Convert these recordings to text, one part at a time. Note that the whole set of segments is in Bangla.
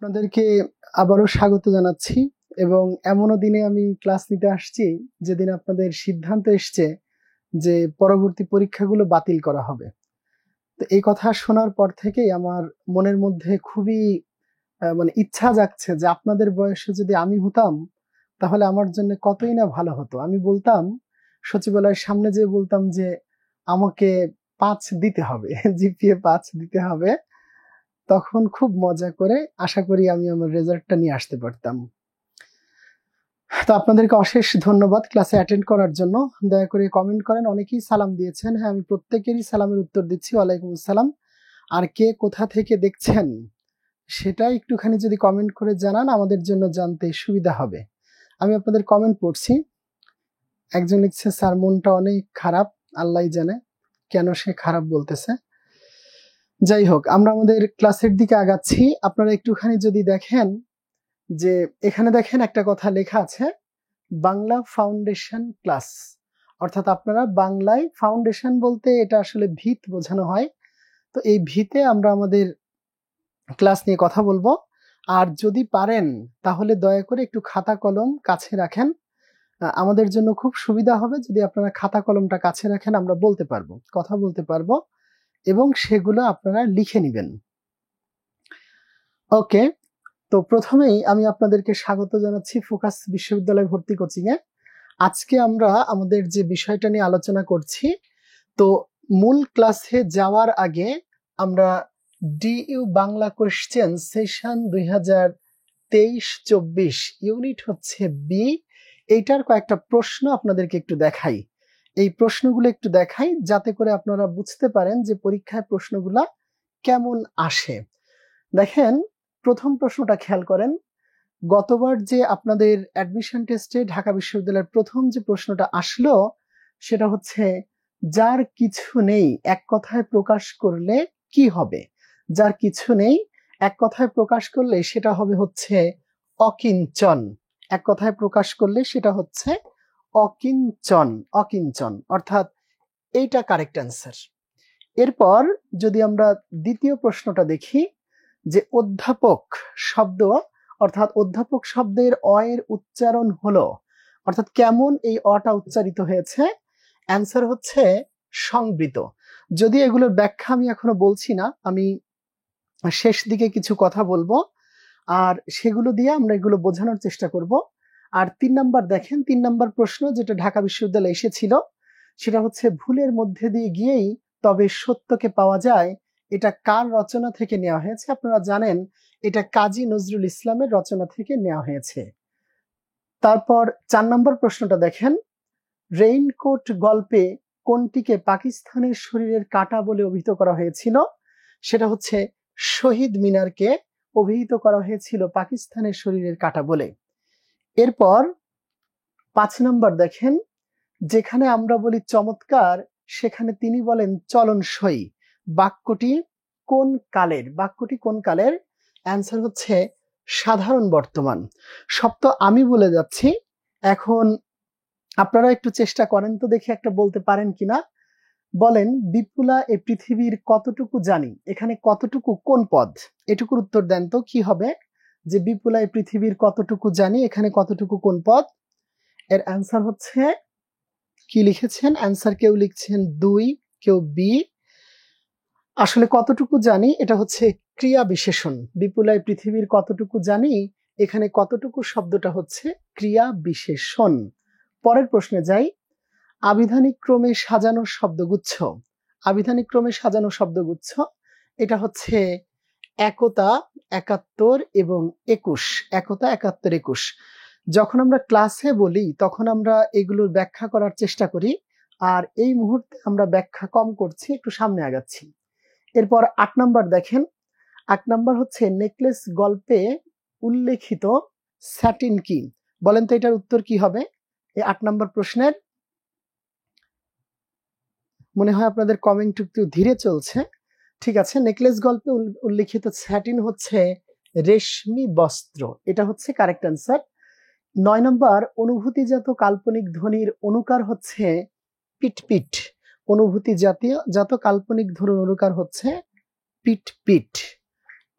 আপনাদেরকে আবারও স্বাগত জানাচ্ছি এবং এমনও দিনে আমি ক্লাস নিতে আসছি যেদিন আপনাদের সিদ্ধান্ত এসছে যে পরবর্তী পরীক্ষাগুলো বাতিল করা হবে। তো এই কথা শোনার পর থেকেই আমার মনের মধ্যে খুবই ইচ্ছা জাগছে যে আপনাদের বয়সে যদি আমি হতাম তাহলে আমার জন্য কতই না ভালো হতো। আমি বলতাম, সচিবালয়ের সামনে যেয়ে বলতাম যে আমাকে 5 দিতে হবে, জিপিএ 5 দিতে হবে। তখন খুব মজা করে আশা করি আমি আমার রেজাল্টটা নিয়ে আসতে পারতাম। তো আপনাদেরকে অশেষ ধন্যবাদ ক্লাসে অ্যাটেন্ড করার জন্য। দয়া করে কমেন্ট করেন। অনেকেই সালাম দিয়েছেন। হ্যাঁ, আমি প্রত্যেকেরই সালামের উত্তর দিচ্ছি। ওয়ালাইকুম আসসালাম। আর কে কোথা থেকে দেখছেন সেটা একটুখানি যদি কমেন্ট করে জানান আমাদের জন্য জানতে সুবিধা হবে। আমি আপনাদের কমেন্ট পড়ছি। একজন লিখছে, স্যার মনটা অনেক খারাপ, আল্লাহই জানে কেন সে খারাপ বলতেছে। যাই হোক, আমরা আমাদের ক্লাসের দিকে আগাচ্ছি। আপনারা একটুখানি যদি দেখেন যে এখানে দেখেন একটা কথা লেখা আছে, বাংলা ফাউন্ডেশন ক্লাস। অর্থাৎ আপনারা বাংলায় ফাউন্ডেশন বলতে এটা আসলে ভিত বোঝানো হয়। তো এই ভিতে আমরা আমাদের ক্লাস নিয়ে কথা বলবো। আর যদি পারেন তাহলে দয়া করে একটু খাতা কলম কাছে রাখেন। আমাদের জন্য খুব সুবিধা হবে যদি আপনারা খাতা কলমটা কাছে রাখেন, আমরা বলতে পারবো, কথা বলতে পারবো এবং সেগুলো আপনারা লিখে নেবেন। ওকে, তো প্রথমেই আমি আপনাদেরকে স্বাগত জানাচ্ছি ফোকাস বিশ্ববিদ্যালয় ভর্তি কোচিং এ। আজকে আমরা আমাদের যে বিষয়টা নিয়ে আলোচনা করছি, তো মূল ক্লাসে যাওয়ার আগে আমরা DU Bangla question session 2023-24 unit হচ্ছে বি, এইটার কয়েকটা প্রশ্ন আপনাদেরকে একটু দেখাই। এই প্রশ্নগুলো একটু দেখাই যাতে করে আপনারা বুঝতে পারেন যে পরীক্ষায় প্রশ্নগুলা কেমন আসে। দেখেন, প্রথম প্রশ্নটা খেয়াল করেন। গতবার যে আপনাদের অ্যাডমিশন টেস্টে ঢাকা বিশ্ববিদ্যালয়ের প্রথম যে প্রশ্নটা আসলো সেটা হচ্ছে, যার কিছু নেই এক কথায় প্রকাশ করলে কি হবে? যার কিছু নেই এক কথায় প্রকাশ করলে সেটা হবে হচ্ছে অকিঞ্চন। এক কথায় প্রকাশ করলে সেটা হচ্ছে অকিঞ্চন। অকিঞ্চন অর্থাৎ এইটা কারেক্ট অ্যান্সার। এরপর যদি আমরা দ্বিতীয় প্রশ্নটা দেখি, যে অধ্যাপক শব্দ অর্থাৎ অধ্যাপক শব্দের অ এর উচ্চারণ হলো, অর্থাৎ কেমন এই অটা উচ্চারিত হয়েছে? অ্যান্সার হচ্ছে সংবৃত। যদি এগুলোর ব্যাখ্যা আমি এখনো বলছি না, আমি শেষ দিকে কিছু কথা বলবো আর সেগুলো দিয়ে আমরা এগুলো বোঝানোর চেষ্টা করব। আর 3 নাম্বার দেখেন, 3 নাম্বার প্রশ্ন যেটা ঢাকা বিশ্ববিদ্যালয়ে এসেছিল সেটা হচ্ছে, ভুলের মধ্যে দিয়ে গিয়েই তবে সত্যকে পাওয়া যায়, এটা কার রচনা থেকে নেওয়া হয়েছে? আপনারা জানেন এটা কাজী নজরুল ইসলামের রচনা থেকে নেওয়া হয়েছে। তারপর 4 নম্বর প্রশ্নটা দেখেন, রেইনকোট গল্পে কোনটিকে পাকিস্তানের শরীরের কাঁটা বলে অভিহিত করা হয়েছিল? সেটা হচ্ছে শহীদ মিনারকে অভিহিত করা হয়েছিল পাকিস্তানের শরীরের কাঁটা বলে। এরপর 5 নম্বর দেখেন, যেখানে আমরা বলি চমৎকার সেখানে তিনি বলেন চলনসই। বাক্যটি কোন কালের? বাক্যটি কোন কালের? অ্যান্সার হচ্ছে সাধারণ বর্তমান। সব তো আমি বলে যাচ্ছি, এখন আপনারা একটু চেষ্টা করেন তো দেখি একটা বলতে পারেন কিনা। বলেন, বিপুলা এ পৃথিবীর কতটুকু জানি। এখানে কতটুকু কোন পদ? এটুকুর উত্তর দেন তো কি হবে? যে বিপুলা এ পৃথিবীর কতটুকু জানি, এখানে কতটুকু কোন পদ? এর অ্যান্সার হচ্ছে, কি লিখেছেন অ্যান্সার? কেউ লিখছেন 2, কেউ বি। আসলে কতটুকু জানি এটা হচ্ছে ক্রিয়া বিশেষণ। বিপুলায় পৃথিবীর কতটুকু জানি, এখানে কতটুকু শব্দটা হচ্ছে ক্রিয়া বিশেষণ। পরের প্রশ্নে যাই, আবিধানিক ক্রমে সাজানো শব্দগুচ্ছ। আবিধানিক ক্রমে সাজানো শব্দগুচ্ছ এটা হচ্ছে একতা, 71 এবং 21। একতা, 71, 21। যখন আমরা ক্লাসে বলি তখন আমরা এগুলোর ব্যাখ্যা করার চেষ্টা করি, আর এই মুহূর্তে আমরা ব্যাখ্যা কম করছি, একটু সামনে আগাচ্ছি। এরপর 8 নাম্বার দেখেন, 8 নাম্বার হচ্ছে নেকলেস গল্পে উল্লেখিত স্যাটিন কি? বলেন তো এটার উত্তর কি হবে এই 8 নাম্বার প্রশ্নের? মনে হয় আপনাদের কমেন্ট একটু ধীরে চলছে। ঠিক আছে, নেকলেস গল্পে উল্লেখিত স্যাটিন হচ্ছে রেশমি বস্ত্র। এটা হচ্ছে কারেক্ট অ্যান্সার। 9 নম্বর, অনুভূতিজাত কাল্পনিক ধ্বনির অনুকার হচ্ছে পিট। অনুভূতি জাত কাল্পনিক ধ্বনির অনুকার হচ্ছে পিট।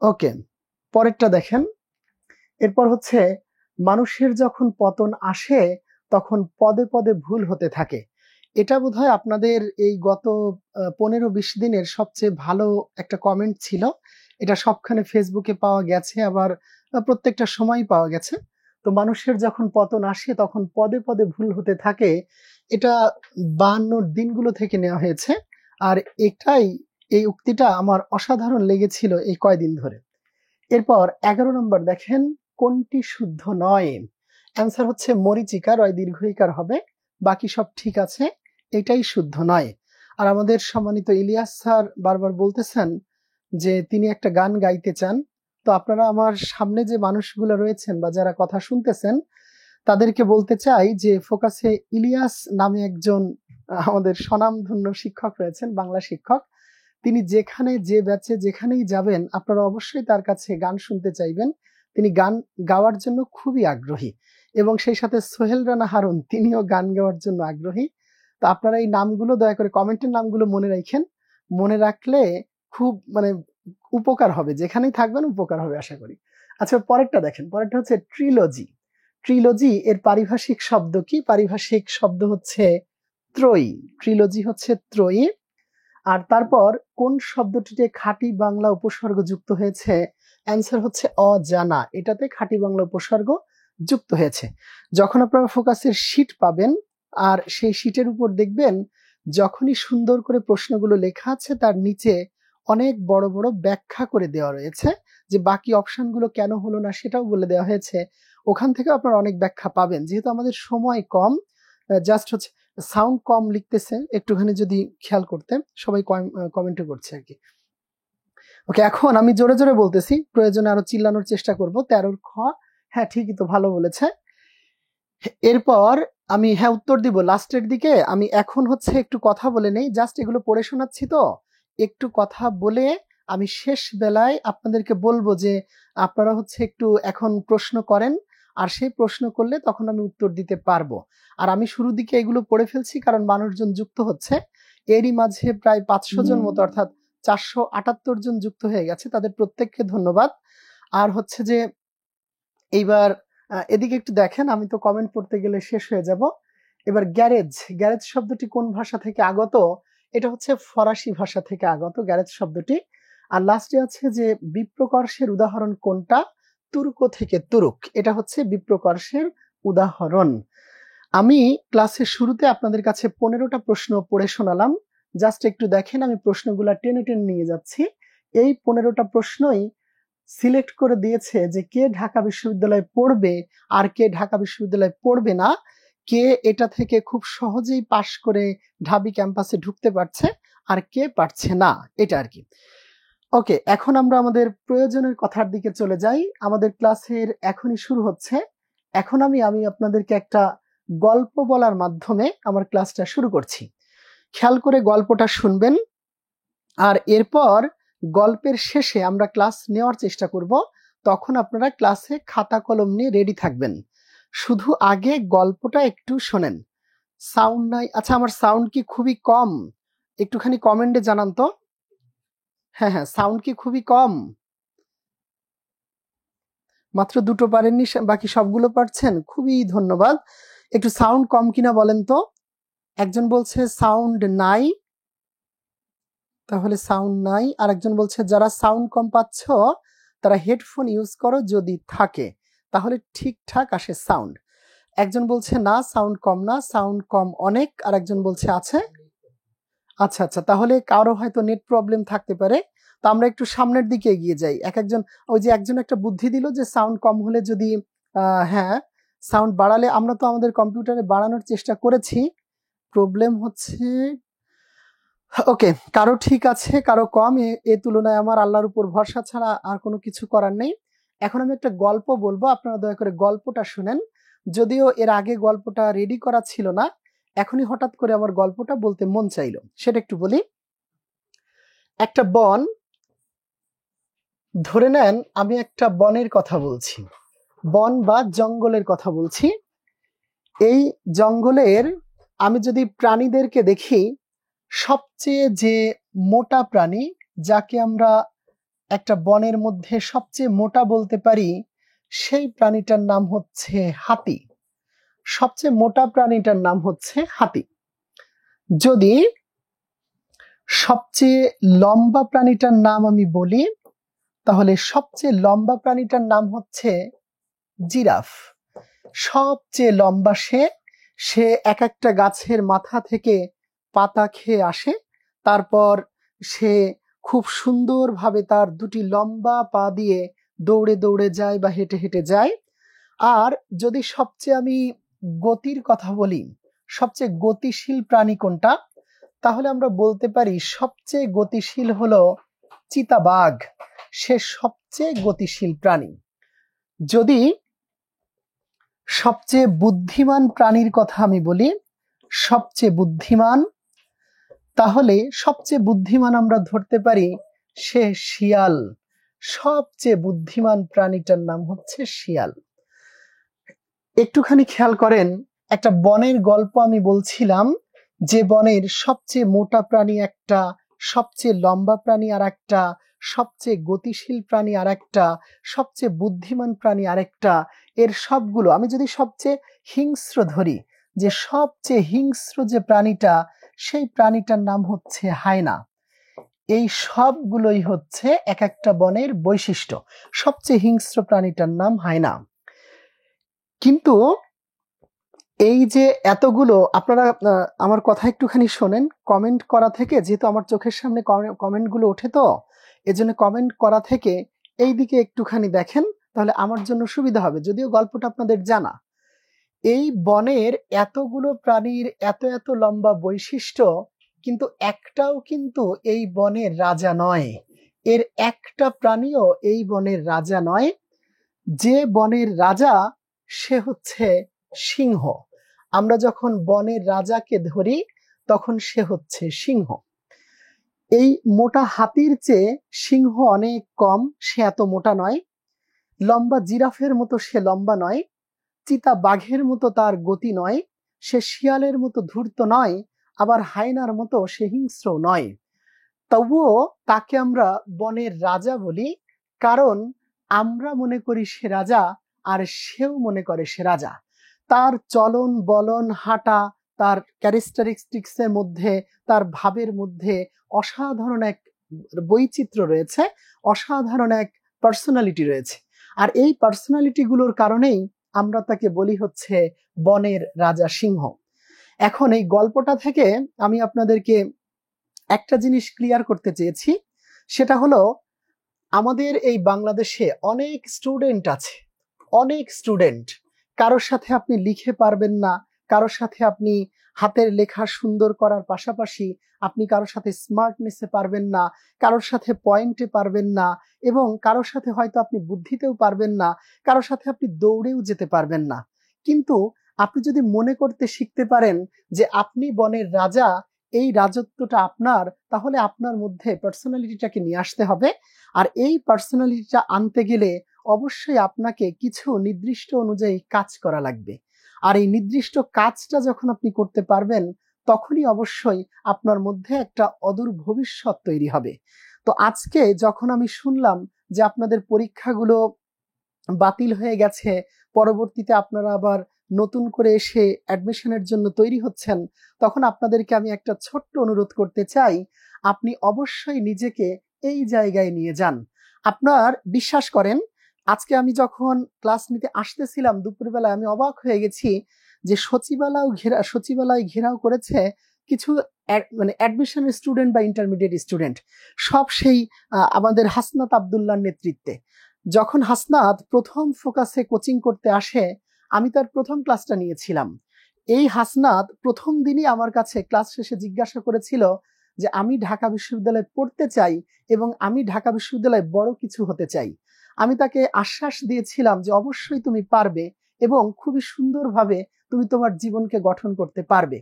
ওকে, পরেরটা দেখেন, এরপর হচ্ছে মানুষের যখন পতন আসে তখন পদে পদে ভুল হতে থাকে। এটা বোধহয় আপনাদের এই গত 15-20 দিনের সবচেয়ে ভালো একটা কমেন্ট ছিল। এটা সবখানে ফেসবুকে পাওয়া গেছে, আবার প্রত্যেকটা সময় পাওয়া গেছে। তো মানুষের যখন পতন আসে তখন পদে পদে ভুল হতে থাকে, এটা 52 দিনগুলো থেকে নেওয়া হয়েছে। আর এই উক্তিটা আমার অসাধারণ লেগেছিল এই কয়দিন ধরে। এরপর 11 নম্বর দেখেন, কোনটি শুদ্ধ নয়? অ্যান্সার হচ্ছে মরীচিকা, রয় দীর্ঘইকার হবে, বাকি সব ঠিক আছে, এটাই শুদ্ধ নয়। আর আমাদের সম্মানিত ইলিয়াস স্যার বারবার বলতেছেন যে তিনি একটা গান গাইতে চান। তো আপনারা আমার সামনে যে মানুষগুলো রয়েছেন বা যারা কথা শুনতেছেন তাদেরকে বলতে চাই যে ফোকাসে ইলিয়াস নামে একজন আমাদের স্বনামধন্য শিক্ষক রয়েছেন, বাংলা শিক্ষক। তিনি যেখানে যে ব্যাচে যেখানেই যাবেন আপনারা অবশ্যই তার কাছে গান শুনতে চাইবেন। তিনি গান গাওয়ার জন্য খুবই আগ্রহী, এবং সেই সাথে সোহেল রানা হারুন, তিনিও গান গাওয়ার জন্য আগ্রহী। তো আপনারা এই নামগুলো দয়া করে কমেন্টের নামগুলো মনে রাখেন, মনে রাখলে খুব উপকার হবে, যেখানেই থাকবেন উপকার হবে আশা করি। আচ্ছা, পরেরটা দেখেন, পরেরটা হচ্ছে ট্রিলজি। ট্রিলজি এর পারিভাষিক শব্দ কি? পারিভাষিক শব্দ হচ্ছে ত্রয়ী। ট্রিলজি হচ্ছে ত্রয়ী। আর তারপর কোন শব্দটিতে খাঁটি বাংলা উপসর্গ যুক্ত হয়েছে? অ্যান্সার হচ্ছে অজানা, এটাতে খাঁটি বাংলা উপসর্গ যুক্ত হয়েছে। যখন আপনারা ফোকাসের শীট পাবেন আর সেই শীটের উপর দেখবেন যখনই সুন্দর করে প্রশ্নগুলো লেখা আছে তার নিচে অনেক বড় বড় ব্যাখ্যা করে দেওয়া রয়েছে, যে বাকি অপশনগুলো কেন হলো না সেটাও বলে দেওয়া হয়েছে। ওখান থেকে আপনারা অনেক ব্যাখ্যা পাবেন। যেহেতু আমাদের সময় কম, জাস্ট হচ্ছে সাউন্ড কম লিখতেছে, একটুখানি যদি খেয়াল করতে, সবাই কমেন্টে করছে আর কি। ওকে, এখন আমি জোরে জোরে বলতেছি, প্রয়োজনে আরো চিল্লানোর চেষ্টা করব। 13 খ, হ্যাঁ ঠিকই তো, ভালো বলেছে। এরপর আমি উত্তর দিব লাস্টের দিকে। আমি এখন হচ্ছে একটু কথা বলে নেই, জাস্ট এগুলো পড়ে শোনাচ্ছি, তো একটু কথা বলে আমি শেষ বেলায় আপনাদেরকে বলবো যে আপনারা হচ্ছে একটু এখন প্রশ্ন করেন, আর সেই প্রশ্ন করলে তখন আমি উত্তর দিতে পারবো। আর আমি শুরুর দিকে এগুলো পড়ে ফেলছি কারণ মানুষজন যুক্ত হচ্ছে, এরই মাঝে প্রায় 500 জন মতো, অর্থাৎ 478 জন যুক্ত হয়ে গেছে, তাদের প্রত্যেককে ধন্যবাদ। আর হচ্ছে যে এইবার এদিকে একটু দেখেন, আমি তো কমেন্ট পড়তে গেলে শেষ হয়ে যাব। এবার গ্যারেজ, গ্যারেজ শব্দটি কোন ভাষা থেকে আগত? এটা হচ্ছে ফরাসি ভাষা থেকে আগত গ্যারেজ শব্দটি। আর লাস্টে আছে যে বিপ্রকর্ষের উদাহরণ কোনটা? তুর্ক থেকে তুরুক, এটা হচ্ছে বিপ্রকর্ষের উদাহরণ। আমি ক্লাসের শুরুতে আপনাদের কাছে 15টা প্রশ্ন পড়ে শোনালাম, জাস্ট একটু দেখেন, আমি প্রশ্নগুলা টেনে টেনে নিয়ে যাচ্ছি। এই 15টা প্রশ্নই সিলেক্ট করে দিয়েছে যে কে ঢাকা বিশ্ববিদ্যালয়ে পড়বে আর কে ঢাকা বিশ্ববিদ্যালয়ে পড়বে না, কে এটা থেকে খুব সহজেই পাশ করে ঢাবি ক্যাম্পাসে ঢুকতে পারছে আর কে পারছে না, এটা আর কি। ওকে, এখন আমরা আমাদের প্রয়োজনের কথার দিকে চলে যাই। আমাদের ক্লাসের এখনই শুরু হচ্ছে। এখন আমি আপনাদেরকে একটা গল্প বলার মাধ্যমে আমার ক্লাসটা শুরু করছি। খেয়াল করে গল্পটা শুনবেন, আর এরপর গল্পের শেষে আমরা ক্লাস নেওয়ার চেষ্টা করব। তখন আপনারা ক্লাসে খাতা কলম নিয়ে রেডি থাকবেন। শুধু আগে গল্পটা একটু শোনেন। সাউন্ড নাই? আচ্ছা, আমার সাউন্ড কি খুবই কম? একটুখানি কমেন্টে জানান তো। হ্যাঁ, সাউন্ড কি খুবই কম? মাত্র দুটো পারেননি, বাকি সবগুলো পারছেন, খুবই ধন্যবাদ। একটু সাউন্ড কম কিনা বলেন তো। একজন বলছে সাউন্ড নাই, তাহলে সাউন্ড নাই। আর একজন বলছে যারা সাউন্ড কম পাচ্ছ তারা হেডফোন ইউজ করো, যদি থাকে তাহলে ঠিকঠাক আসে সাউন্ড। একজন বলছে না সাউন্ড কম না, সাউন্ড কম অনেক। আর একজন বলছে আছে। আচ্ছা, তাহলে কারো হয়তো নেট প্রবলেম থাকতে পারে। তো আমরা একটু সামনের দিকে এগিয়ে যাই। একজন, ওই যে একজন একটা বুদ্ধি দিল যে সাউন্ড কম হলে যদি হ্যাঁ সাউন্ড বাড়ালে, আমরা তো আমাদের কম্পিউটারে বাড়ানোর চেষ্টা করেছি, প্রবলেম হচ্ছে। ওকে, কারো ঠিক আছে কারো কম, এ তুলনায় আমার আল্লাহর উপর ভরসা ছাড়া আর কোনো কিছু করার নেই। এখন আমি একটা গল্প বলবো, আপনারা দয়া করে গল্পটা শুনেন। যদিও এর আগে গল্পটা রেডি করা ছিল না, এখনই হঠাৎ করে আমার গল্পটা বলতে মন চাইলো, সেটা একটু বলি। একটা বন, ধরে নেন আমি একটা বনের কথা বলছি, বন বা জঙ্গলের কথা বলছি। এই জঙ্গলের আমি যদি প্রাণীদেরকে দেখি, সবচেয়ে যে মোটা প্রাণী যাকে আমরা একটা বনের মধ্যে সবচেয়ে মোটা বলতে পারি সেই প্রাণীটার নাম হচ্ছে হাতি। সবচেয়ে মোটা প্রাণীটার নাম হচ্ছে হাতি। যদি সবচেয়ে লম্বা প্রাণীটার নাম আমি বলি, তাহলে সবচেয়ে লম্বা প্রাণীটার নাম হচ্ছে জিরাফ। সবচেয়ে লম্বা সে এক একটা গাছের মাথা থেকে পাতা খেয়ে আসে, তারপর সে খুব সুন্দরভাবে তার দুটি লম্বা পা দিয়ে দৌড়ে দৌড়ে যায় বা হেঁটে হেঁটে যায়। আর যদি সবচেয়ে আমি গতির কথা বলি, সবচেয়ে গতিশীল প্রাণী কোনটা, তাহলে আমরা বলতে পারি সবচেয়ে গতিশীল হলো চিতাবাঘ। সে সবচেয়ে গতিশীল প্রাণী। যদি সবচেয়ে বুদ্ধিমান প্রাণীর কথা আমি বলি, সবচেয়ে বুদ্ধিমান, তাহলে সবচেয়ে বুদ্ধিমান আমরা ধরতে পারি সে শিয়াল। সবচেয়ে বুদ্ধিমান প্রাণীটার নাম হচ্ছে শিয়াল। একটুখানি খেয়াল করেন, একটা বনের গল্প আমি বলছিলাম, যে বনের সবচেয়ে মোটা প্রাণী একটা, সবচেয়ে লম্বা প্রাণী আর একটা, সবচেয়ে গতিশীল প্রাণী আর একটা, সবচেয়ে বুদ্ধিমান প্রাণী আরেকটা। এর সবগুলো আমি যদি সবচেয়ে হিংস্র ধরি, যে সবচেয়ে হিংস্র যে প্রাণীটা, সেই প্রাণীটার নাম হচ্ছে হায়না। এই সবগুলোই হচ্ছে এক একটা বনের বৈশিষ্ট্য। সবচেয়ে হিংস্র প্রাণীটার নাম হায়না। কিন্তু এই যে এতগুলো, আপনারা আমার কথা একটুখানি শোনেন। কমেন্ট করা থেকে, যেহেতু আমার চোখের সামনে কমেন্টগুলো ওঠে, তো এজন্য কমেন্ট করা থেকে এই দিকে একটুখানি দেখেন, তাহলে আমার জন্য সুবিধা হবে, যদিও গল্পটা আপনাদের জানা। এই বনের এতগুলো প্রাণীর এত এত লম্বা বৈশিষ্ট্য, কিন্তু একটাও কিন্তু এই বনের রাজা নয়। এর একটা প্রাণীও এই বনের রাজা নয়। যে বনের রাজা সে হচ্ছে সিংহ। আমরা যখন বনের রাজাকে ধরি তখন সে হচ্ছে সিংহ। এই মোটা হাতির চেয়ে সিংহ অনেক কম, সে এত মোটা নয়। লম্বা জিরাফের মতো সে লম্বা নয়। চিতা বাঘের মতো তার গতি নয়। সে শিয়ালের মতো ধূর্ত নয়, আবার হায়নার মতো সে হিংস্র নয়। তবুও তাকে আমরা বনের রাজা বলি, কারণ আমরা মনে করি সে রাজা, আর সেও মনে করে সে রাজা। তার চলন বলন, হাঁটা, তার ক্যারেক্টারিস্টিক্সের মধ্যে, তার ভাবের মধ্যে অসাধারণ এক বৈচিত্র্য রয়েছে, অসাধারণ এক পার্সোনালিটি রয়েছে। আর এই পার্সোনালিটি গুলোর কারণেই আমরা তাকে বলি হচ্ছে বনের রাজা সিংহ। এখন এই গল্পটা থেকে আমি আপনাদেরকে একটা জিনিস ক্লিয়ার করতে চেয়েছি, সেটা হলো আমাদের এই বাংলাদেশে অনেক স্টুডেন্ট আছে, অনেক স্টুডেন্ট। কারোর সাথে আপনি লিখে পারবেন না, কারোর সাথে আপনি হাতের লেখা সুন্দর করার পাশাপাশি আপনি কারোর সাথে স্মার্টনেসে পারবেন না, কারোর সাথে পয়েন্টে পারবেন না, এবং কারোর সাথে হয়তো আপনি বুদ্ধিতেও পারবেন না, কারোর সাথে আপনি দৌড়েও যেতে পারবেন না। কিন্তু আপনি যদি মনে করতে শিখতে পারেন যে আপনি বনের রাজা, এই রাজত্বটা আপনার, তাহলে আপনার মধ্যে পার্সোনালিটিটাকে নিয়ে আসতে হবে। আর এই পার্সোনালিটিটা আনতে গেলে অবশ্যই আপনাকে কিছু নির্দিষ্ট অনুযায়ী কাজ করা লাগবে। আর এই নির্দিষ্ট কাজটা যখন আপনি করতে পারবেন, তখনই অবশ্যই আপনার মধ্যে একটা অদূর ভবিষ্যৎ তৈরি হবে। তো আজকে যখন আমি শুনলাম যে আপনাদের পরীক্ষাগুলো বাতিল হয়ে গেছে, পরবর্তীতে আপনারা আবার নতুন করে এসে অ্যাডমিশনের জন্য তৈরি হচ্ছেন, তখন আপনাদেরকে আমি একটা ছোট্ট অনুরোধ করতে চাই, আপনি অবশ্যই নিজেকে এই জায়গায় নিয়ে যান। আপনার বিশ্বাস করেন, আজকে আমি যখন ক্লাস নিতে আসতেছিলাম দুপুরবেলায়, আমি অবাক হয়ে গেছি যে সচিবালয় ঘেরাও করেছে কিছু মানে অ্যাডমিশনের স্টুডেন্ট বা ইন্টারমিডিয়েট স্টুডেন্ট, সব সেই আমাদের হাসনাত আব্দুল্লাহর নেতৃত্বে। যখন হাসনাত প্রথম ফোকাসে কোচিং করতে আসে, আমি তার প্রথম ক্লাসটা নিয়েছিলাম। এই হাসনাত প্রথম দিনই আমার কাছে ক্লাস শেষে জিজ্ঞাসা করেছিল যে আমি ঢাকা বিশ্ববিদ্যালয়ে পড়তে চাই এবং আমি ঢাকা বিশ্ববিদ্যালয়ে বড় কিছু হতে চাই। আমি তাকে আশ্বাস দিয়েছিলাম যে অবশ্যই তুমি পারবে এবং খুবই সুন্দরভাবে তুমি তোমার জীবনকে গঠন করতে পারবে।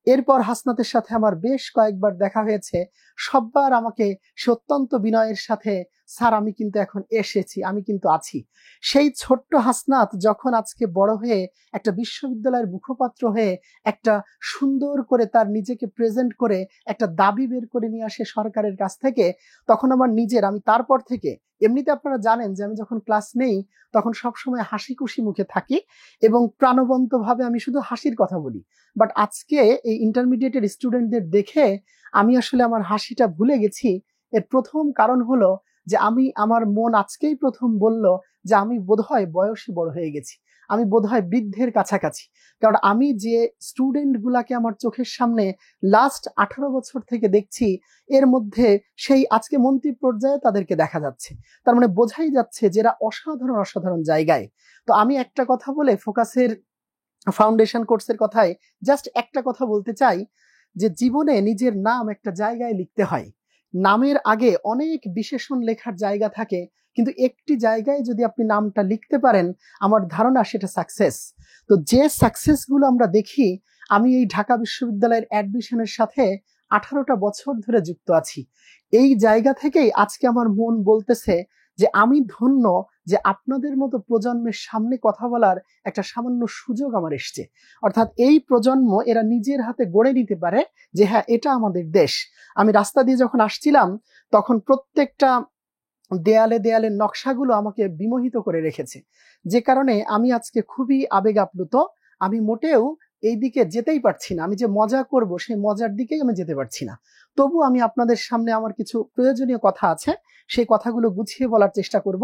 এরপর হাসনাতের সাথে আমার বেশ কয়েকবার দেখা হয়েছে। সববার আমাকে সে অত্যন্ত বিনয়ের সাথে স্যার আমি কিন্তু এখন এসেছি, আমি কিন্তু আছি। সেই ছোট্ট হাসনাত যখন আজকে বড় হয়ে একটা বিশ্ববিদ্যালয়ের মুখপাত্র হয়ে একটা সুন্দর করে তার নিজেকে প্রেজেন্ট করে একটা দাবি বের করে নিয়ে আসে সরকারের কাছ থেকে, তখন আমার নিজের, আমি তারপর থেকে, এমনিতে আপনারা জানেন যে আমি যখন ক্লাস নেই তখন সবসময় হাসি খুশি মুখে থাকি এবং প্রাণবন্ত ভাবে আমি শুধু হাসির কথা বলি। বাট আজকে এই ইন্টারমিডিয়েটের স্টুডেন্টদের দেখে আমি আসলে আমার হাসিটা ভুলে গেছি। এর প্রথম কারণ হলো যে আমার মন আজকেই প্রথম বলল যে আমি বোধহয় বয়সী বড় হয়ে গেছি, আমি বোধহয় বৃদ্ধের কাছাকাছি। কারণ আমি যে স্টুডেন্ট গুলাকে আমার চোখের সামনে লাস্ট 18 বছর থেকে দেখছি, এর মধ্যে সেই আজকে মন্ত্রী পর্যায়ে তাদেরকে দেখা যাচ্ছে। তার মানে বোঝাই যাচ্ছে যে এরা অসাধারণ অসাধারণ জায়গায়। তো আমি একটা কথা বলে ফোকাসের ফাউন্ডেশন কোর্সের কথায় জাস্ট একটা কথা বলতে চাই, যে জীবনে নিজের নাম একটা জায়গায় লিখতে হয়। নামের আগে অনেক বিশেষণ লেখার জায়গা থাকে, কিন্তু একটি জায়গায় যদি আপনি নামটা লিখতে পারেন, আমার ধারণা সেটা সাকসেস। তো যে সাকসেস গুলো আমরা দেখি, আমি এই ঢাকা বিশ্ববিদ্যালয়ের অ্যাডমিশনের সাথে 18টা বছর ধরে যুক্ত আছি। এই জায়গা থেকেই আজকে আমার মন বলতেছে যে আমি ধন্য যে আপনাদের মতো প্রজন্মের সামনে কথা বলার একটা সামান্য সুযোগ আমার এসছে। অর্থাৎ এই প্রজন্ম এরা নিজের হাতে গড়ে নিতে পারে যে হ্যাঁ, এটা আমাদের দেশ। আমি রাস্তা দিয়ে যখন আসছিলাম তখন প্রত্যেকটা দেয়ালে দেয়ালের নকশাগুলো আমাকে বিমোহিত করে রেখেছে, যে কারণে আমি আজকে খুবই আবেগ আপ্লুত। আমি মোটেও এই দিকে যেতেই পারছি না, আমি যে মজা করব সেই মজার দিকেই আমি যেতে পারছি না। তবু আমি আপনাদের সামনে আমার কিছু প্রয়োজনীয় কথা আছে, সেই কথাগুলো গুছিয়ে বলার চেষ্টা করব।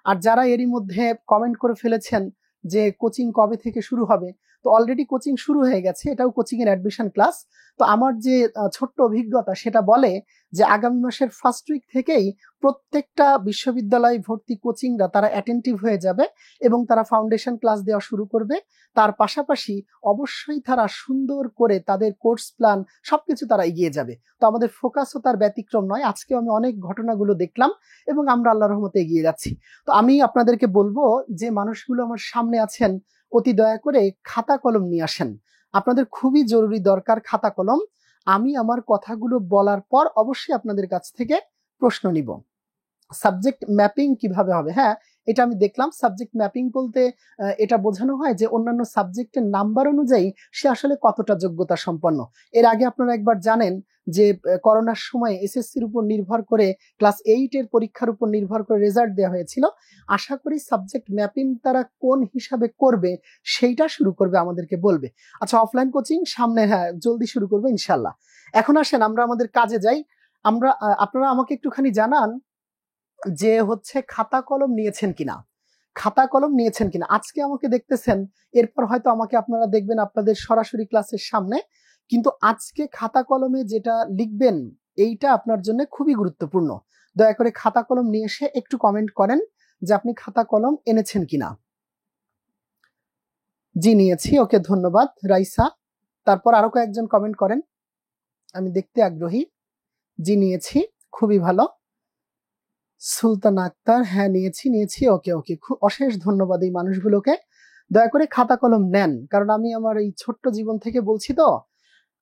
আর যারা এরই মধ্যে কমেন্ট করে ফেলেছেন যে কোচিং কবে থেকে শুরু হবে, তো অলরেডি কোচিং শুরু হয়ে গেছে, এটাও কোচিং এর অ্যাডমিশন ক্লাস। তো আমার যে ছোট্ট অভিজ্ঞতা সেটা বলে যে আগামী মাসের ফার্স্ট উইক থেকেই প্রত্যেকটা বিশ্ববিদ্যালয় ভর্তি কোচিংরা তারা অ্যাটেন্টিভ হয়ে যাবে এবং তারা ফাউন্ডেশন ক্লাস দেওয়া শুরু করবে। তার পাশাপাশি অবশ্যই তারা সুন্দর করে তাদের কোর্স প্ল্যান সবকিছু তারা এগিয়ে যাবে। তো আমাদের ফোকাসও তার ব্যতিক্রম নয়। আজকেও আমি অনেক ঘটনাগুলো দেখলাম এবং আমরা আল্লাহর রহমতে এগিয়ে যাচ্ছি। তো আমি আপনাদেরকে বলবো যে মানুষগুলো আমার সামনে আছেন, অতি দয়া করে খাতা কলম নিয়ে আসেন। আপনাদের খুবই জরুরি দরকার খাতা কলম। আমি আমার কথাগুলো বলার পর অবশ্যই আপনাদের কাছ থেকে প্রশ্ন নিব। সাবজেক্ট ম্যাপিং কিভাবে হবে? হ্যাঁ, এটা আমি দেখলাম। সাবজেক্ট ম্যাপিং বলতে এটা বোঝানো হয় যে অন্যান্য সাবজেক্টের নাম্বার অনুযায়ী সে আসলে কতটা যোগ্যতা সম্পন্ন। এর আগে আপনারা একবার জানেন যে করোনার সময় এসএসসির উপর নির্ভর করে ক্লাস 8 এর পরীক্ষার উপর নির্ভর করে রেজাল্ট দেওয়া হয়েছিল। আশা করি সাবজেক্ট ম্যাপিং তারা কোন হিসাবে করবে সেইটা শুরু করবে, আমাদেরকে বলবে। আচ্ছা, অফলাইন কোচিং সামনে, হ্যাঁ জলদি শুরু করবে ইনশাল্লাহ। এখন আসেন আমরা আমাদের কাজে যাই। আপনারা আমাকে একটুখানি জানান যে হচ্ছে খাতা কলম নিয়েছেন কিনা, খাতা কলম নিয়েছেন কিনা। আজকে আমাকে দেখতেছেন, এরপর হয়তো আমাকে আপনারা দেখবেন আপনাদের সরাসরি ক্লাসের সামনে, কিন্তু আজকে খাতা কলমে যেটা লিখবেন এইটা আপনার জন্য খুবই গুরুত্বপূর্ণ। দয়া করে খাতা কলম নিয়ে এসে একটু কমেন্ট করেন যে আপনি খাতা কলম এনেছেন কিনা। জি নিয়েছি, ওকে ধন্যবাদ রাইসা। তারপর আরো কয়েকজন কমেন্ট করেন, আমি দেখতে আগ্রহী। জি নিয়েছি, খুবই ভালো। সুলতান আক্তার, হ্যাঁ নিয়েছি, ওকে ওকে, খুব অশেষ ধন্যবাদ এই মানুষগুলোকে। দয়া করে খাতা কলম নেন, কারণ আমি আমার এই ছোট্ট জীবন থেকে বলছি। তো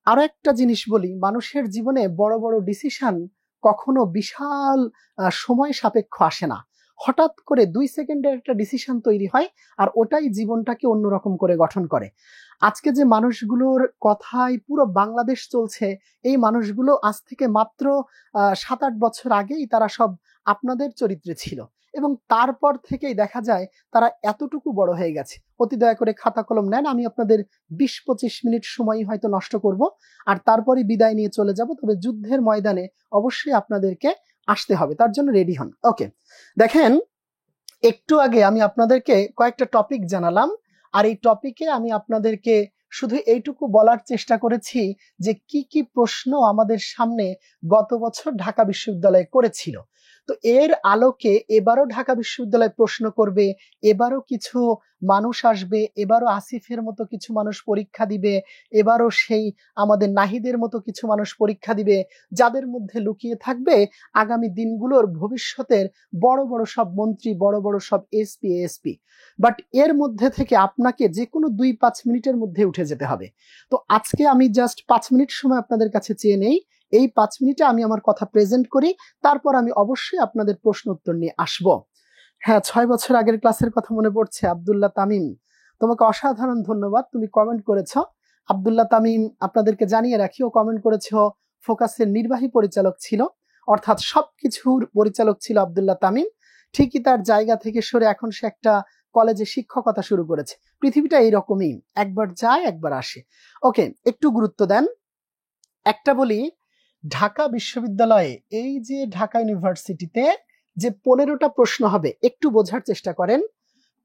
আরো একটা জিনিস বলি, মানুষের জীবনে বড় বড় ডিসিশন কখনো বিশাল সময় সাপেক্ষ আসে না। হঠাৎ করে 2 সেকেন্ডের একটা ডিসিশন তৈরি হয় আর ওটাই জীবনটাকে অন্যরকম করে গঠন করে। আজকে যে মানুষগুলোর কথায় পুরো বাংলাদেশ চলছে, এই মানুষগুলো আজ থেকে মাত্র 7-8 বছর আগেই তারা সব আপনাদের চরিত্রে ছিল এবং তারপর থেকেই দেখা যায় তারা এতটুকু বড় হয়ে গেছে। অতি দয়া করে খাতা কলম নেন। আমি আপনাদের 20-25 মিনিট সময় হয়তো নষ্ট করব, আর তারপরে বিদায় নিয়ে চলে যাব। তবে যুদ্ধের ময়দানে অবশ্যই আপনাদেরকে আসতে হবে, তার জন্য রেডি হন। ওকে, দেখেন একটু আগে আমি আপনাদেরকে কয়েকটা টপিক জানালাম, আর এই টপিকে আমি আপনাদেরকে শুধু এইটুকু বলার চেষ্টা করেছি যে কি কি প্রশ্ন আমাদের সামনে গত বছর ঢাকা বিশ্ববিদ্যালয় করেছিল। তো এর আলোকে এবারও ঢাকা বিশ্ববিদ্যালয় প্রশ্ন করবে, এবারও কিছু মানুষ আসবে, এবারও আসিফের মতো কিছু মানুষ পরীক্ষা দিবে, এবারও সেই আমাদের নাহিদের মতো কিছু মানুষ পরীক্ষা দিবে, যাদের মধ্যে লুকিয়ে থাকবে আগামী দিনগুলোর ভবিষ্যতের বড় বড় সব মন্ত্রী, বড় বড় সব এসপি। বাট এর মধ্যে থেকে আপনাকে যে কোনো 2-5 মিনিটের মধ্যে উঠে যেতে হবে। তো আজকে আমি জাস্ট 5 মিনিট সময় আপনাদের কাছে চেয়ে নেই। এই 5 মিনিটে আমি আমার কথা প্রেজেন্ট করি, তারপর আমি অবশ্যই আপনাদের প্রশ্ন উত্তর নিয়ে আসব। হ্যাঁ, 6 বছর আগের ক্লাসের কথা মনে পড়ছে। আব্দুল্লাহ তামিম, তোমাকে অসাধারণ ধন্যবাদ, তুমি কমেন্ট করেছ। আব্দুল্লাহ তামিম, আপনাদেরকে জানিয়ে রাখি, ও কমেন্ট করেছ ফোকাসের নির্বাহী পরিচালক ছিল, অর্থাৎ সবকিছুর পরিচালক ছিল আব্দুল্লাহ তামিম। ঠিকই তার জায়গা থেকে সরে এখন সে একটা কলেজে শিক্ষকতা শুরু করেছে। পৃথিবীটা এইরকমই, একবার যায় একবার আসে। ওকে, একটু গুরুত্ব দেন। একটা বলি, ঢাকা বিশ্ববিদ্যালয়ে, এই যে ঢাকা ইউনিভার্সিটিতে যে 15টা প্রশ্ন হবে, একটু বোঝার চেষ্টা করেন।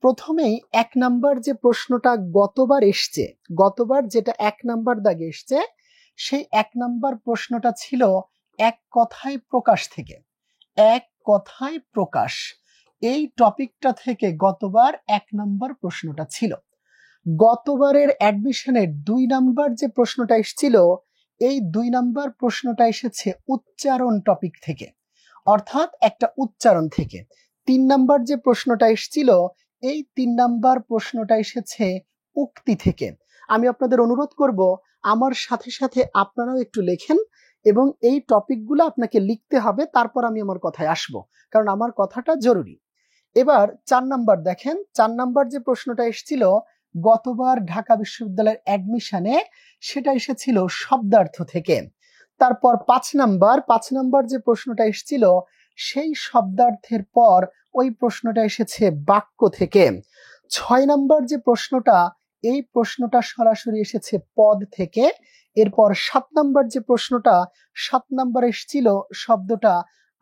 প্রথমেই 1 নাম্বার যে প্রশ্নটা গতবার এসছে, গতবার যেটা 1 নাম্বার দাগে এসছে, সেই 1 নাম্বার প্রশ্নটা ছিল এক কথায় প্রকাশ থেকে। এক কথায় প্রকাশ, এই টপিকটা থেকে গতবার 1 নাম্বার প্রশ্নটা ছিল। গতবারের অ্যাডমিশনের 2 নাম্বার যে প্রশ্নটা এসেছিল, এই 2 নাম্বার প্রশ্নটা এসেছে উচ্চারণ টপিক থেকে, অর্থাৎ একটা উচ্চারণ থেকে। 3 নাম্বার যে প্রশ্নটা এসেছিল, এই 3 নাম্বার প্রশ্নটা এসেছে উক্তি থেকে। আমি আপনাদের অনুরোধ করব, আমার সাথে সাথে আপনারাও একটু লেখেন এবং এই টপিকগুলো আপনাকে লিখতে হবে, তারপর আমি আমার কথায় আসব, কারণ আমার কথাটা জরুরি। এবার 4 নাম্বার দেখেন, 4 নাম্বার যে প্রশ্নটা এসেছিল গতবার ঢাকা বিশ্ববিদ্যালয়ের অ্যাডমিশনে, সেটা এসেছিল শব্দার্থ থেকে। তারপর 5 নাম্বার যে প্রশ্নটা এসেছিল, সেই শব্দার্থের পর ওই প্রশ্নটা এসেছে বাক্য থেকে। 6 নাম্বার যে প্রশ্নটা, এই প্রশ্নটা সরাসরি এসেছে পদ থেকে। এরপর 7 নাম্বার যে প্রশ্নটা, 7 নাম্বার এসেছিল শব্দটা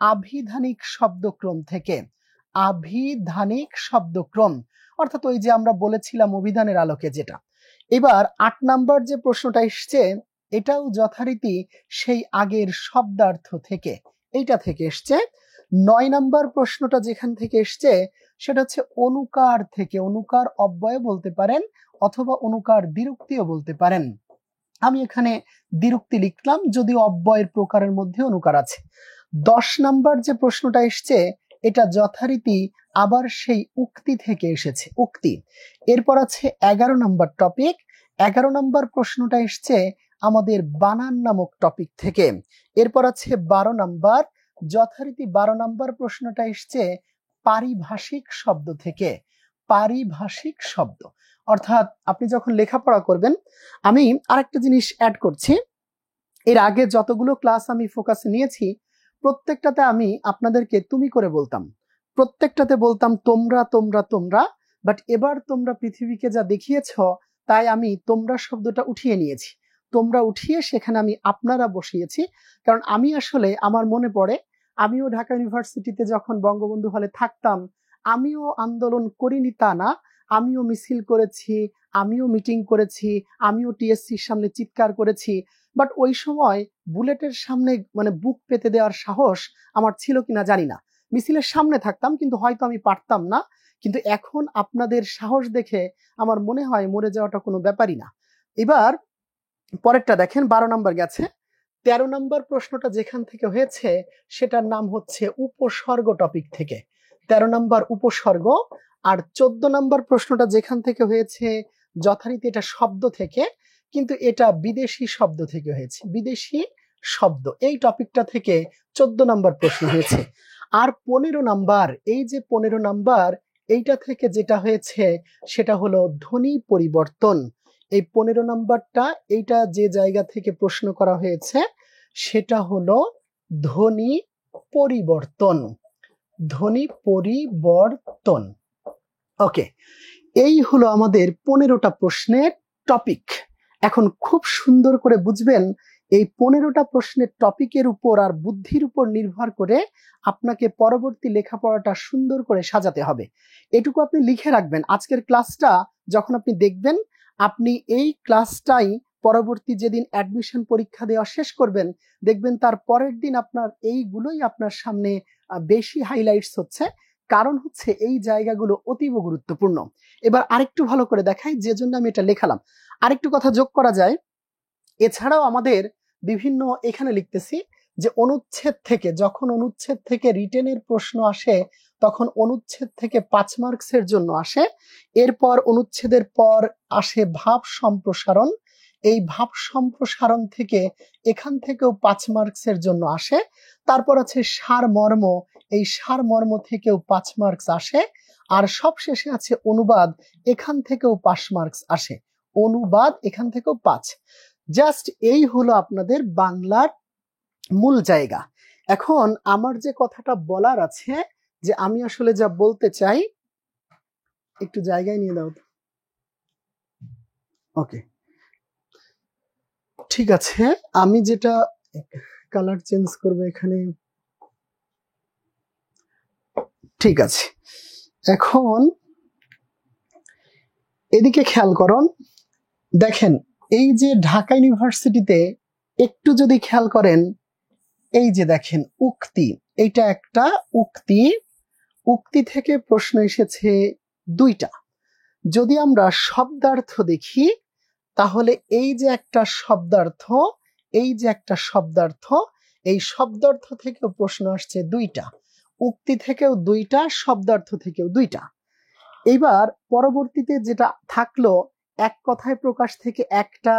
আভিধানিক শব্দক্রম থেকে। আভিধানিক শব্দক্রম, অর্থাৎ ওই যে আমরা বলেছিলাম অভিধানের আলোকে যেটা। এবার 8 নাম্বার যে প্রশ্নটা এসছে, এটাও যথারীতি সেই আগের শব্দার্থ থেকে, এইটা থেকে এসছে। 9 নাম্বার প্রশ্নটা যেখান থেকে এসছে, সেটা হচ্ছে অনুকার থেকে। অনুকার অব্যয় বলতে পারেন অথবা অনুকার দ্বিরুক্তিও বলতে পারেন। আমি এখানে দ্বিরুক্তি লিখলাম, যদিও অব্যয়ের প্রকারের মধ্যে অনুকার আছে। 10 নাম্বার যে প্রশ্নটা এসছে, এটা যথারীতি আবার সেই উক্তি থেকে এসেছে, উক্তি। এরপর আছে 11 নাম্বার টপিক। 11 নাম্বার প্রশ্নটা এসছে আমাদের বানান নামক টপিক থেকে। এরপর আছে 12 নাম্বার, যথারীতি 12 নাম্বার প্রশ্নটা এসছে পারিভাষিক শব্দ থেকে। পারিভাষিক শব্দ, অর্থাৎ আপনি যখন লেখাপড়া করবেন, আমি আরেকটা জিনিস অ্যাড করছি, এর আগে যতগুলো ক্লাস আমি ফোকাসে নিয়েছি, প্রত্যেকটাতে আমি আপনাদেরকে তুমি করে বলতাম, প্রত্যেকটাতে বলতাম তোমরা তোমরা তোমরা। বাট এবার তোমরা পৃথিবীকে যা দেখিয়েছ, তাই আমি তোমরা শব্দটা উঠিয়ে নিয়েছি। তোমরা উঠিয়ে সেখানে আমি আপনারা বসিয়েছি। কারণ আমি আসলে, আমার মনে পড়ে, আমিও ঢাকা ইউনিভার্সিটিতে যখন বঙ্গবন্ধু হলে থাকতাম, আমিও আন্দোলন করিনি তা না, আমিও মিছিল করেছি, আমিও মিটিং করেছি, আমিও টিএসসির সামনে চিৎকার করেছি। বাট ওই সময় বুলেটের সামনে মানে বুক পেতে দেওয়ার সাহস আমার ছিল কিনা জানি না। মিছিলের সামনে থাকতাম, কিন্তু হয়তো আমি পারতাম না। কিন্তু এখন আপনাদের সাহস দেখে আমার মনে হয় মরে যাওয়াটা কোনো ব্যাপারই না। এবার পরেরটা দেখেন, 12 নাম্বার গেছে। 13 নাম্বার প্রশ্নটা যেখান থেকে হয়েছে, সেটার নাম হচ্ছে উপসর্গ টপিক থেকে। 13 নাম্বার উপসর্গ। আর 14 নাম্বার প্রশ্নটা যেখান থেকে হয়েছে, যথারীতি এটা শব্দ থেকে, কিন্তু এটা বিদেশি শব্দ থেকে হয়েছে। বিদেশি শব্দ, এই টপিকটা থেকে 14 নাম্বার প্রশ্ন হয়েছে। আর 15 নাম্বার, এই যে 15 নাম্বার, এইটা থেকে যেটা হয়েছে সেটা হলো ধ্বনি পরিবর্তন। এই 15 নাম্বারটা, এইটা যে জায়গা থেকে প্রশ্ন করা হয়েছে, সেটা হলো ধ্বনি পরিবর্তন। ধ্বনি পরিবর্তন। ওকে, এই হলো আমাদের 15টা প্রশ্নের টপিক। এখন খুব সুন্দর করে বুঝবেন, এই 15টা প্রশ্নের টপিকের উপর আর বুদ্ধির উপর নির্ভর করে আপনাকে পরবর্তী লেখাপড়াটা সুন্দর করে সাজাতে হবে। এটুকু আপনি লিখে রাখবেন। আজকের ক্লাসটা যখন আপনি দেখবেন, আপনি এই ক্লাসটাই পরবর্তী যেদিন অ্যাডমিশন পরীক্ষা দেওয়া শেষ করবেন, দেখবেন তার পরের দিন আপনার এইগুলোই আপনার সামনে বেশি হাইলাইটস হচ্ছে। কারণ হচ্ছে এই জায়গাগুলো অতীব গুরুত্বপূর্ণ। এবার আরেকটু ভালো করে দেখাই, যে জন্য আমি এটা লেখালাম। আরেকটু কথা যোগ করা যায়, এছাড়াও আমাদের বিভিন্ন, এখানে লিখতেছি যে অনুচ্ছেদ থেকে, যখন অনুচ্ছেদ থেকে রিটেনের প্রশ্ন আসে, তখন অনুচ্ছেদ থেকে 5 মার্কসের জন্য আসে। এরপর অনুচ্ছেদের পর আসে ভাব সম্প্রসারণ, এই ভাব সম্প্রসারণ থেকে এখান থেকেও 5 মার্কসের জন্য আসে। তারপর আছে সারমর্ম, এই সারমর্ম থেকেও 5 মার্কস আসে। আর সবশেষে আছে অনুবাদ, এখান থেকেও 5 মার্কস আসে। অনুবাদ এখান থেকেও 5। জাস্ট এই হলো আপনাদের বাংলার মূল জায়গা। এখন আমার যে কথাটা বলার আছে, যে আমি আসলে যা বলতে চাই, একটু জায়গায় নিয়ে দাও। ওকে, ঠিক আছে। আমি যেটা কালার চেঞ্জ করব এখানে, ঠিক আছে। এখন এদিকে খেয়াল করুন, দেখেন এই যে ঢাকা ইউনিভার্সিটিতে একটু যদি খেয়াল করেন, এই যে দেখেন উক্তি, এইটা একটা উক্তি। উক্তি থেকে প্রশ্ন এসেছে 2টা। যদি আমরা শব্দার্থ দেখি, তাহলে এই যে একটা শব্দার্থ, এই যে একটা শব্দার্থ, এই শব্দার্থ থেকেও প্রশ্ন আসছে 2টা। উক্তি থেকেও 2টা, শব্দার্থ থেকেও 2টা। এইবার পরবর্তীতে যেটা থাকলো, এক কথায় প্রকাশ থেকে একটা।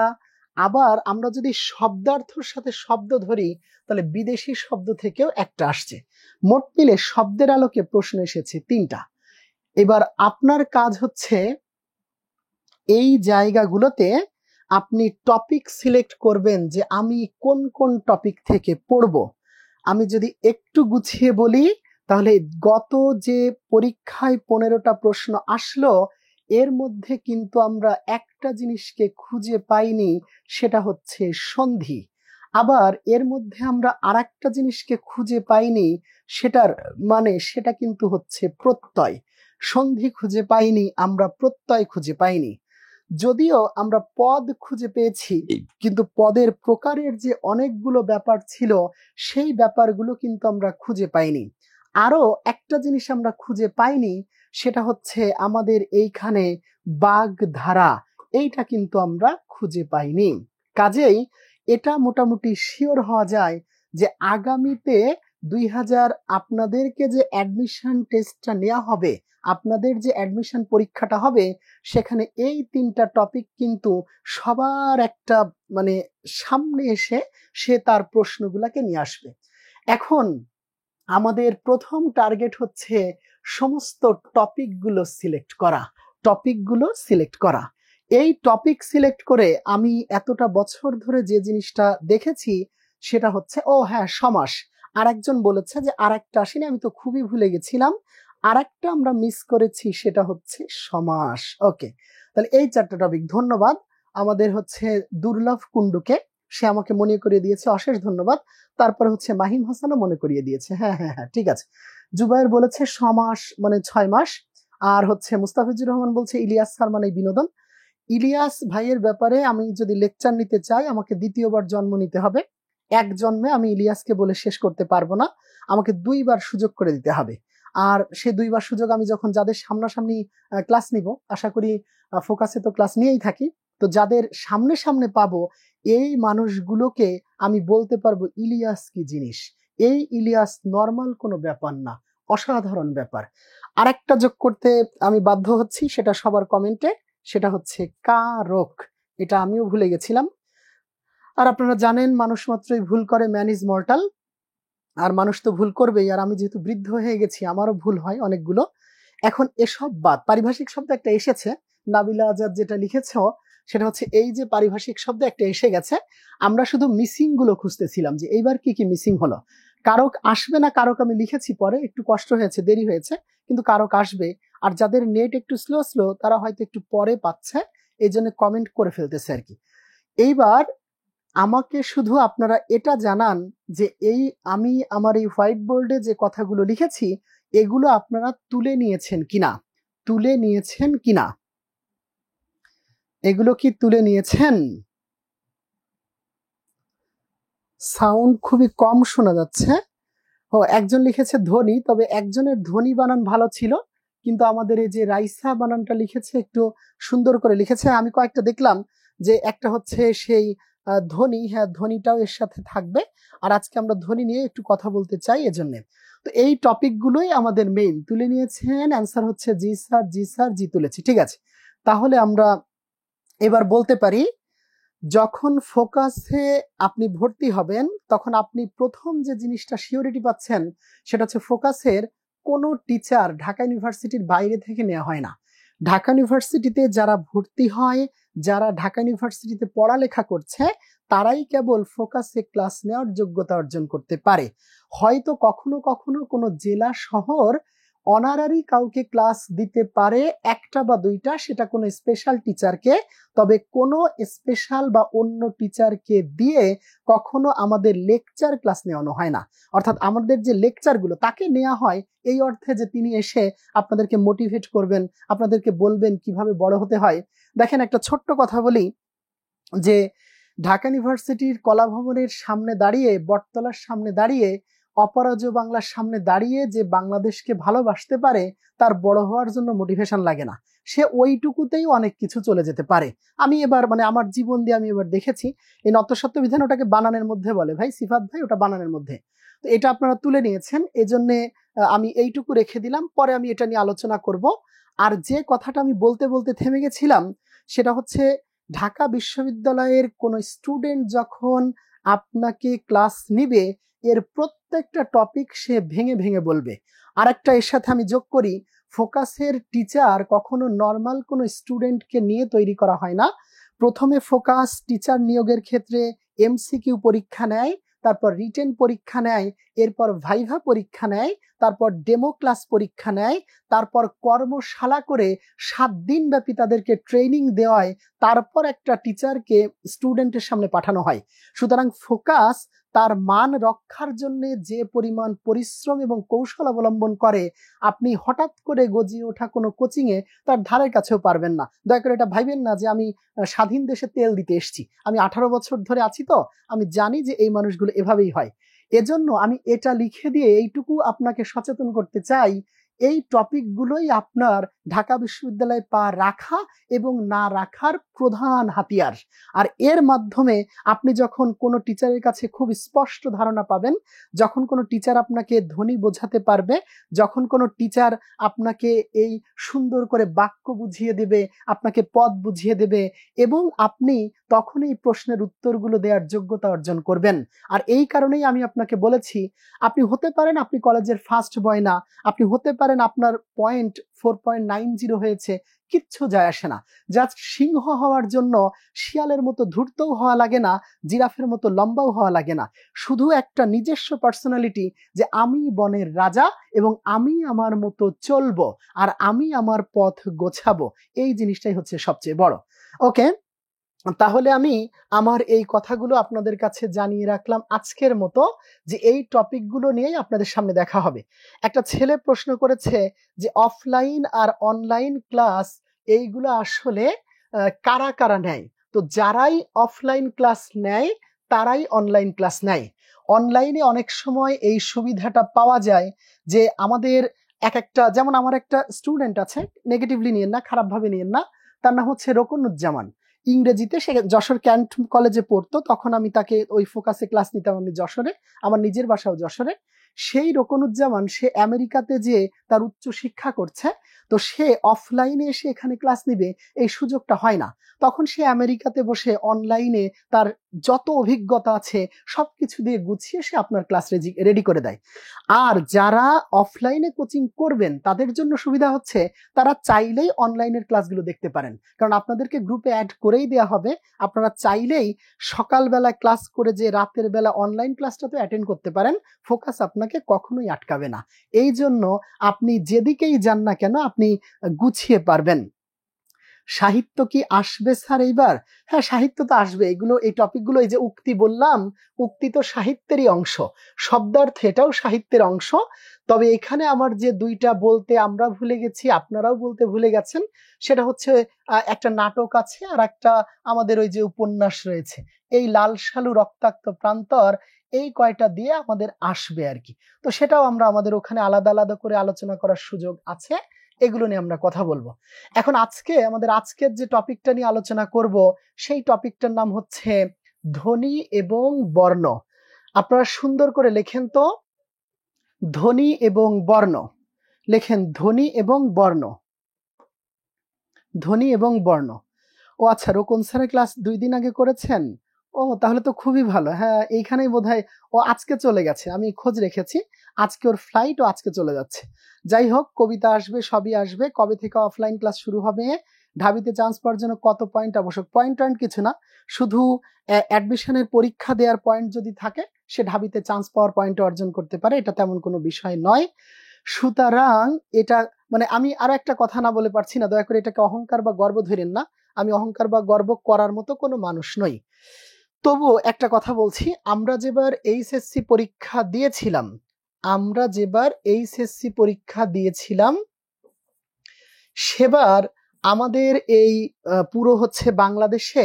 আবার আমরা যদি শব্দার্থর সাথে শব্দ ধরি, তাহলে বিদেশি শব্দ থেকেও একটা আসছে। মোট মিলে শব্দের আলোকে প্রশ্ন এসেছে 3টা। এবার আপনার কাজ হচ্ছে এই জায়গাগুলোতে আপনি টপিক সিলেক্ট করবেন, যে আমি কোন কোন টপিক থেকে পড়ব। আমি যদি একটু গুছিয়ে বলি, তাহলে গত যে পরীক্ষায় 15টা প্রশ্ন আসলো, এর মধ্যে কিন্তু আমরা একটা জিনিসকে খুঁজে পাইনি, সেটা হচ্ছে সন্ধি। আবার এর মধ্যে আমরা আরেকটা জিনিসকে খুঁজে পাইনি, সেটা কিন্তু হচ্ছে প্রত্যয়। সন্ধি খুঁজে পাইনি, আমরা প্রত্যয় খুঁজে পাইনি। যদিও আমরা পদ খুঁজে পেয়েছি, কিন্তু পদের প্রকারের যে অনেকগুলো ব্যাপার ছিল, সেই ব্যাপারগুলো কিন্তু আমরা খুঁজে পাইনি। আরো একটা জিনিস আমরা খুঁজে পাইনি, সেটা হচ্ছে আমাদের এইখানে বাগধারা, এইটা কিন্তু আমরা খুঁজে পাইনি। কাজেই এটা মোটামুটি শিওর হওয়া যায় যে আগামীতে 2000 আপনাদেরকে যে অ্যাডমিশন টেস্টটা নেওয়া হবে, আপনাদের যে অ্যাডমিশন পরীক্ষাটা হবে, সেখানে এই 3টা টপিক কিন্তু সবার একটা সামনে এসে সে তার প্রশ্নগুলোকে নিয়ে আসবে। এখন আমাদের প্রথম টার্গেট হচ্ছে সমস্ত টপিকগুলো সিলেক্ট করা। এই টপিক সিলেক্ট করে আমি এতটা বছর ধরে যে জিনিসটা দেখেছি, সেটা হচ্ছে সমাস। আরেকজন বলেছে যে আরেকটা আসেনি, আমি তো খুবই ভুলে গেছিলাম, আরেকটা আমরা মিস করেছি, সেটা হচ্ছে সমাস। ওকে, তাহলে এই 4টা টপিক। ধন্যবাদ আমাদের হচ্ছে দুর্লভ কুণ্ডুকে, সে আমাকে মনে করিয়ে দিয়েছে, অশেষ ধন্যবাদ। তারপরে হচ্ছে মাহিম হাসানও মনে করিয়ে দিয়েছে। হ্যাঁ, ঠিক আছে। জুবাইর বলেছে সমাস মানে 6 মাস। আর হচ্ছে মুস্তাফিজুর রহমান বলছে ইলিয়াস স্যার মানে বিনোদন। ইলিয়াস ভাইয়ের ব্যাপারে আমি যদি লেকচার নিতে চাই, আমাকে 2বার জন্ম নিতে হবে। এক জন্মে আমি ইলিয়াসকে বলে শেষ করতে পারবো না, আমাকে 2বার সুযোগ করে দিতে হবে। আর সে 2বার সুযোগ আমি যখন যাদের সামনাসামনি ক্লাস নিব, আশা করি ফোকাসে তো ক্লাস নিয়েই থাকি, তো যাদের সামনে সামনে পাবো, এই মানুষগুলোকে আমি বলতে পারবো ইলিয়াস কি জিনিস। এই ইলিয়াস নর্মাল কোনো ব্যাপার না, অসাধারণ ব্যাপার। আরেকটা যোগ করতে আমি বাধ্য হচ্ছি, সেটা সবার কমেন্টে, সেটা হচ্ছে কারক। এটা আমিও ভুলে গেছিলাম। আর আপনারা জানেন মানুষ মাত্রই ভুল করে, ম্যান ইজ মর্টাল। আর মানুষ তো ভুল করবেই, আর আমি যেহেতু বৃদ্ধ হয়ে গেছি, আমারও ভুল হয় অনেকগুলো। এখন এসব বাদ, পারিভাষিক শব্দ একটা এসেছে, নাবিলা আজাদ যেটা লিখেছ, সেটা হচ্ছে এই যে পারিভাষিক শব্দ একটা এসে গেছে, আমরা শুধু মিসিং গুলো খুঁজতেছিলাম যে এইবার কি কি মিসিং হলো। কারক আসবে না, কারক আমি লিখেছি পরে, একটু কষ্ট হয়েছে, দেরি হয়েছে, কিন্তু কারক আসবে। আর যাদের নেট একটু স্লো তারা হয়তো একটু পরে পাচ্ছে, এই জন্য কমেন্ট করে ফেলতেছে আর কি। এইবার আমাকে শুধু আপনারা এটা জানান যে আমি আমার এই হোয়াইট বোর্ডে যে কথাগুলো লিখেছি, এগুলো আপনারা তুলে নিয়েছেন কিনা, এগুলো কি তুলে নিয়েছেন? সাউন্ড খুবই কম শোনা যাচ্ছে। একজন লিখেছে ধ্বনি, তবে একজনের ধ্বনি বানান ভালো ছিল, কিন্তু আমাদের এই যে রাইসা বানানটা লিখেছে একটু সুন্দর করে লিখেছে। আমি কয়েকটা দেখলাম, যে একটা হচ্ছে সেই ধ্বনি, হ্যাঁ ধ্বনিটাও এর সাথে থাকবে। আর আজকে আমরা ধ্বনি নিয়ে একটু কথা বলতে চাই, এজন্য। তো এই টপিকগুলোই আমাদের মেইন। তুলে নিয়েছেন? অ্যান্সার হচ্ছে জি স্যার, জি তুলেছি। ঠিক আছে, তাহলে আমরা এবার বলতে পারি যখন ফোকাসে আপনি ভর্তি হবেন তখন আপনি প্রথম যে জিনিসটা সিওরিটি পাচ্ছেন সেটা হচ্ছে ফোকাসের কোনো টিচার ঢাকা ইউনিভার্সিটির বাইরে থেকে নেওয়া হয় না। ঢাকা ইউনিভার্সিটিতে যারা ভর্তি হয়, যারা ঢাকা ইউনিভার্সিটিতে পড়ালেখা করছে, তারাই কেবল ফোকাসে ক্লাস নেওয়ার যোগ্যতা অর্জন করতে পারে। হয়তো কখনো কখনো কোনো জেলা শহর অনারারি কাউকে ক্লাস দিতে পারে, একটা বা দুইটা, সেটা কোনো স্পেশাল টিচারকে। তবে কোনো স্পেশাল বা অন্য টিচারকে দিয়ে কখনো আমাদের লেকচার ক্লাস নেওয়ানো হয় না। অর্থাৎ আমাদের যে লেকচারগুলো তাকে নেওয়া হয় এই অর্থে যে তিনি এসে আপনাদেরকে মোটিভেট করবেন, আপনাদেরকে বলবেন কিভাবে বড় হতে হয়। দেখেন, একটা ছোট্ট কথা বলি যে ঢাকা ইউনিভার্সিটির কলাভবনের সামনে দাঁড়িয়ে, বটতলার সামনে দাঁড়িয়ে, অপরাজয় বাংলার সামনে দাঁড়িয়ে যে বাংলাদেশকে ভালোবাসতে পারে তার বড় হওয়ার জন্য মোটিভেশন লাগে না। সে ওইটুকুতেই অনেক কিছু চলে যেতে পারে। আমি এবার আমার জীবন দিয়ে আমি এবার দেখেছি। এই নতসত্ত্ব বিধান ওটাকে বানানের মধ্যে বলে ভাই, সিফাত ভাই, ওটা বানানের মধ্যে। তো এটা আপনারা তুলে নিয়েছেন, এজন্য আমি এইটুকু রেখে দিলাম, পরে আমি এটা নিয়ে আলোচনা করব। আর যে কথাটা আমি বলতে বলতে থেমে গেছিলাম সেটা হচ্ছে ঢাকা বিশ্ববিদ্যালয়ের কোনো স্টুডেন্ট যখন আপনাকে ক্লাস নিবে এর প্রত্যেকটা টপিক সে ভেঙে ভেঙে বলবে। আর একটা এর সাথে আমি যোগ করি, ফোকাসের টিচার কখনো নর্মাল কোনো স্টুডেন্টকে নিয়ে তৈরি করা হয় না। প্রথমে ফোকাস টিচার নিয়োগের ক্ষেত্রে এমসিকিউ পরীক্ষা নেয়, তারপর রিটেন পরীক্ষা নেয়, এরপর ভাইভা পরীক্ষা নেয়, তারপর ডেমো ক্লাস পরীক্ষা নেয়, তারপর কর্মশালা করে 7 দিন ব্যাপী তাদেরকে ট্রেনিং দেওয়ায় তারপর একটা টিচারকে স্টুডেন্টের সামনে পাঠানো হয়। সুতরাং ফোকাস তার মান রক্ষার জন্য যে পরিমাণ পরিশ্রম এবং কৌশল অবলম্বন করে, আপনি হঠাৎ করে গজিয়ে ওঠা কোনো কোচিংয়ে তার ধারের কাছেও পারবেন না। দয়া করে এটা ভাইবেন না যে আমি স্বাধীন দেশে তেল দিতে এসেছি। আমি 18 বছর ধরে আছি, তো আমি জানি যে এই মানুষগুলো এভাবেই হয়। এজন্য আমি এটা লিখে দিয়ে এইটুকু আপনাকে সচেতন করতে চাই, এই টপিকগুলোই আপনার ঢাকা বিশ্ববিদ্যালয়ে পা রাখা এবং না রাখার প্রধান হাতিয়ার। আর এর মাধ্যমে আপনি যখন কোনো টিচারের কাছে খুব স্পষ্ট ধারণা পাবেন, যখন কোনো টিচার আপনাকে ধ্বনি বোঝাতে পারবে, যখন কোনো টিচার আপনাকে এই সুন্দর করে বাক্য বুঝিয়ে দেবে, আপনাকে পদ বুঝিয়ে দেবে, এবং আপনি তখন এই প্রশ্নের উত্তরগুলো দেওয়ার যোগ্যতা অর্জন করবেন। আর এই কারণেই আমি আপনাকে বলেছি, আপনি হতে পারেন আপনি কলেজের ফার্স্ট বয় না, আপনি হতে পারেন আপনার পয়েন্ট 4.90 হয়েছে, কিচ্ছু যায় আসে না। জাস্ট সিংহ হওয়ার জন্য শিয়ালের মতো ধূর্তও হওয়া লাগে না, জিরাফের মতো লম্বাও হওয়া লাগে না। শুধু একটা নিজস্ব পার্সোনালিটি, যে আমি বনের রাজা এবং আমি আমার মতো চলবো আর আমি আমার পথ গোছাবো, এই জিনিসটাই হচ্ছে সবচেয়ে বড়। ওকে, তাহলে আমি আমার এই কথাগুলো আপনাদের কাছে জানিয়ে রাখলাম আজকের মতো, যে এই টপিকগুলো নিয়েই আপনাদের সামনে দেখা হবে। একটা ছেলে প্রশ্ন করেছে যে অফলাইন আর অনলাইন ক্লাস এইগুলো আসলে কারা কারা নেয়। তো যারাই অফলাইন ক্লাস নেয় তারাই অনলাইন ক্লাস নেয়। অনলাইনে অনেক সময় এই সুবিধাটা পাওয়া যায় যে আমাদের একটা, যেমন আমার একটা স্টুডেন্ট আছে, নেগেটিভলি নিয়েন না, খারাপভাবে নিয়েন না, তার নাম হচ্ছে রকুনুজ্জামান। ইংরেজিতে সে যশোর ক্যান্ট কলেজে পড়তো, তখন আমি তাকে ওই ফোকাসে ক্লাস নিতাম আমি যশোরে, আমার নিজের বাসাও যশোরে। সেই রকুনুজ্জামান সে আমেরিকাতে যে তার উচ্চ শিক্ষা করছে, তো সে অফলাইনে এসে এখানে ক্লাস নিবে এই সুযোগটা হয় না। তখন সে আমেরিকাতে বসে অনলাইনে তার যত অভিজ্ঞতা আছে সবকিছু দিয়ে গুছিয়ে সে আপনার ক্লাস রেডি করে দেয়। আর যারা অফলাইনে কোচিং করবেন তাদের জন্য সুবিধা হচ্ছে তারা চাইলেই অনলাইনের ক্লাসগুলো দেখতে পারেন, কারণ আপনাদেরকে গ্রুপে অ্যাড করেই দেওয়া হবে। আপনারা চাইলেই সকালবেলা ক্লাস করে যে রাতের বেলা অনলাইন ক্লাসটা তো অ্যাটেন্ড করতে পারেন, ফোকাস আপনাকে কখনোই আটকাবে না। এই জন্য আপনি যেদিকেই যান না কেন আপনি গুছিয়ে পারবেন। সাহিত্য কি আসবে স্যার এইবার? হ্যাঁ, সাহিত্য তো আসবে। এগুলো, এই টপিকগুলো, এই যে উক্তি বললাম, উক্তি তো সাহিত্যেরই অংশ, শব্দার্থ এটাও সাহিত্যের অংশ। তবে এখানে আমার যে দুইটা বলতে আমরা ভুলে গেছি, আপনারাও বলতে ভুলে গেছেন, সেটা হচ্ছে একটা নাটক আছে আর একটা আমাদের ওই যে উপন্যাস রয়েছে। এই লাল সালু, রক্তাক্ত প্রান্তর, এই কয়টা দিয়ে আমাদের আসবে আর কি। তো সেটাও আমরা আমাদের ওখানে আলাদা আলাদা করে আলোচনা করার সুযোগ আছে, এগুলো নিয়ে আমরা কথা বলবো। এখন আজকের যে টপিকটা নিয়ে আলোচনা করব সেই টপিকটার নাম হচ্ছে ধ্বনি এবং বর্ণ। আপনারা সুন্দর করে লেখেন তো, ধ্বনি এবং বর্ণ। লেখেন ধ্বনি এবং বর্ণ, ধ্বনি এবং বর্ণ। ও আচ্ছা, রোকন স্যারের ক্লাস 2 দিন আগে করেছেন। ও তাহলে তো খুবই ভালো। হ্যাঁ, এইখানেই বোধহয় ও আজকে চলে গেছে, আমি খোঁজ রেখেছি। আজকে ওর ফ্লাইট, ও আজকে চলে যাচ্ছে। যাই হোক, কবিতা আসবে, সবই আসবে। কবে থেকে অফলাইন ক্লাস শুরু হবে, ঢাবিতে চান্স পাওয়ার জন্য কত পয়েন্ট আবশ্যক, পয়েন্ট কিছু না, শুধু অ্যাডমিশনের পরীক্ষা দেওয়ার পয়েন্ট যদি থাকে সে ঢাবিতে চান্স পাওয়ার পয়েন্ট অর্জন করতে পারে, এটা তেমন কোনো বিষয় নয়। সুতরাং এটা মানে আমি আরো একটা কথা না বলে পারছি না, দয়া করে এটাকে অহংকার বা গর্ব ধরেন না। আমি অহংকার বা গর্ব করার মতো কোনো মানুষ নই। তবুও একটা কথা বলছি, আমরা যেবার এইচএসসি পরীক্ষা দিয়েছিলাম, সেবার আমাদের এই পুরো হচ্ছে বাংলাদেশে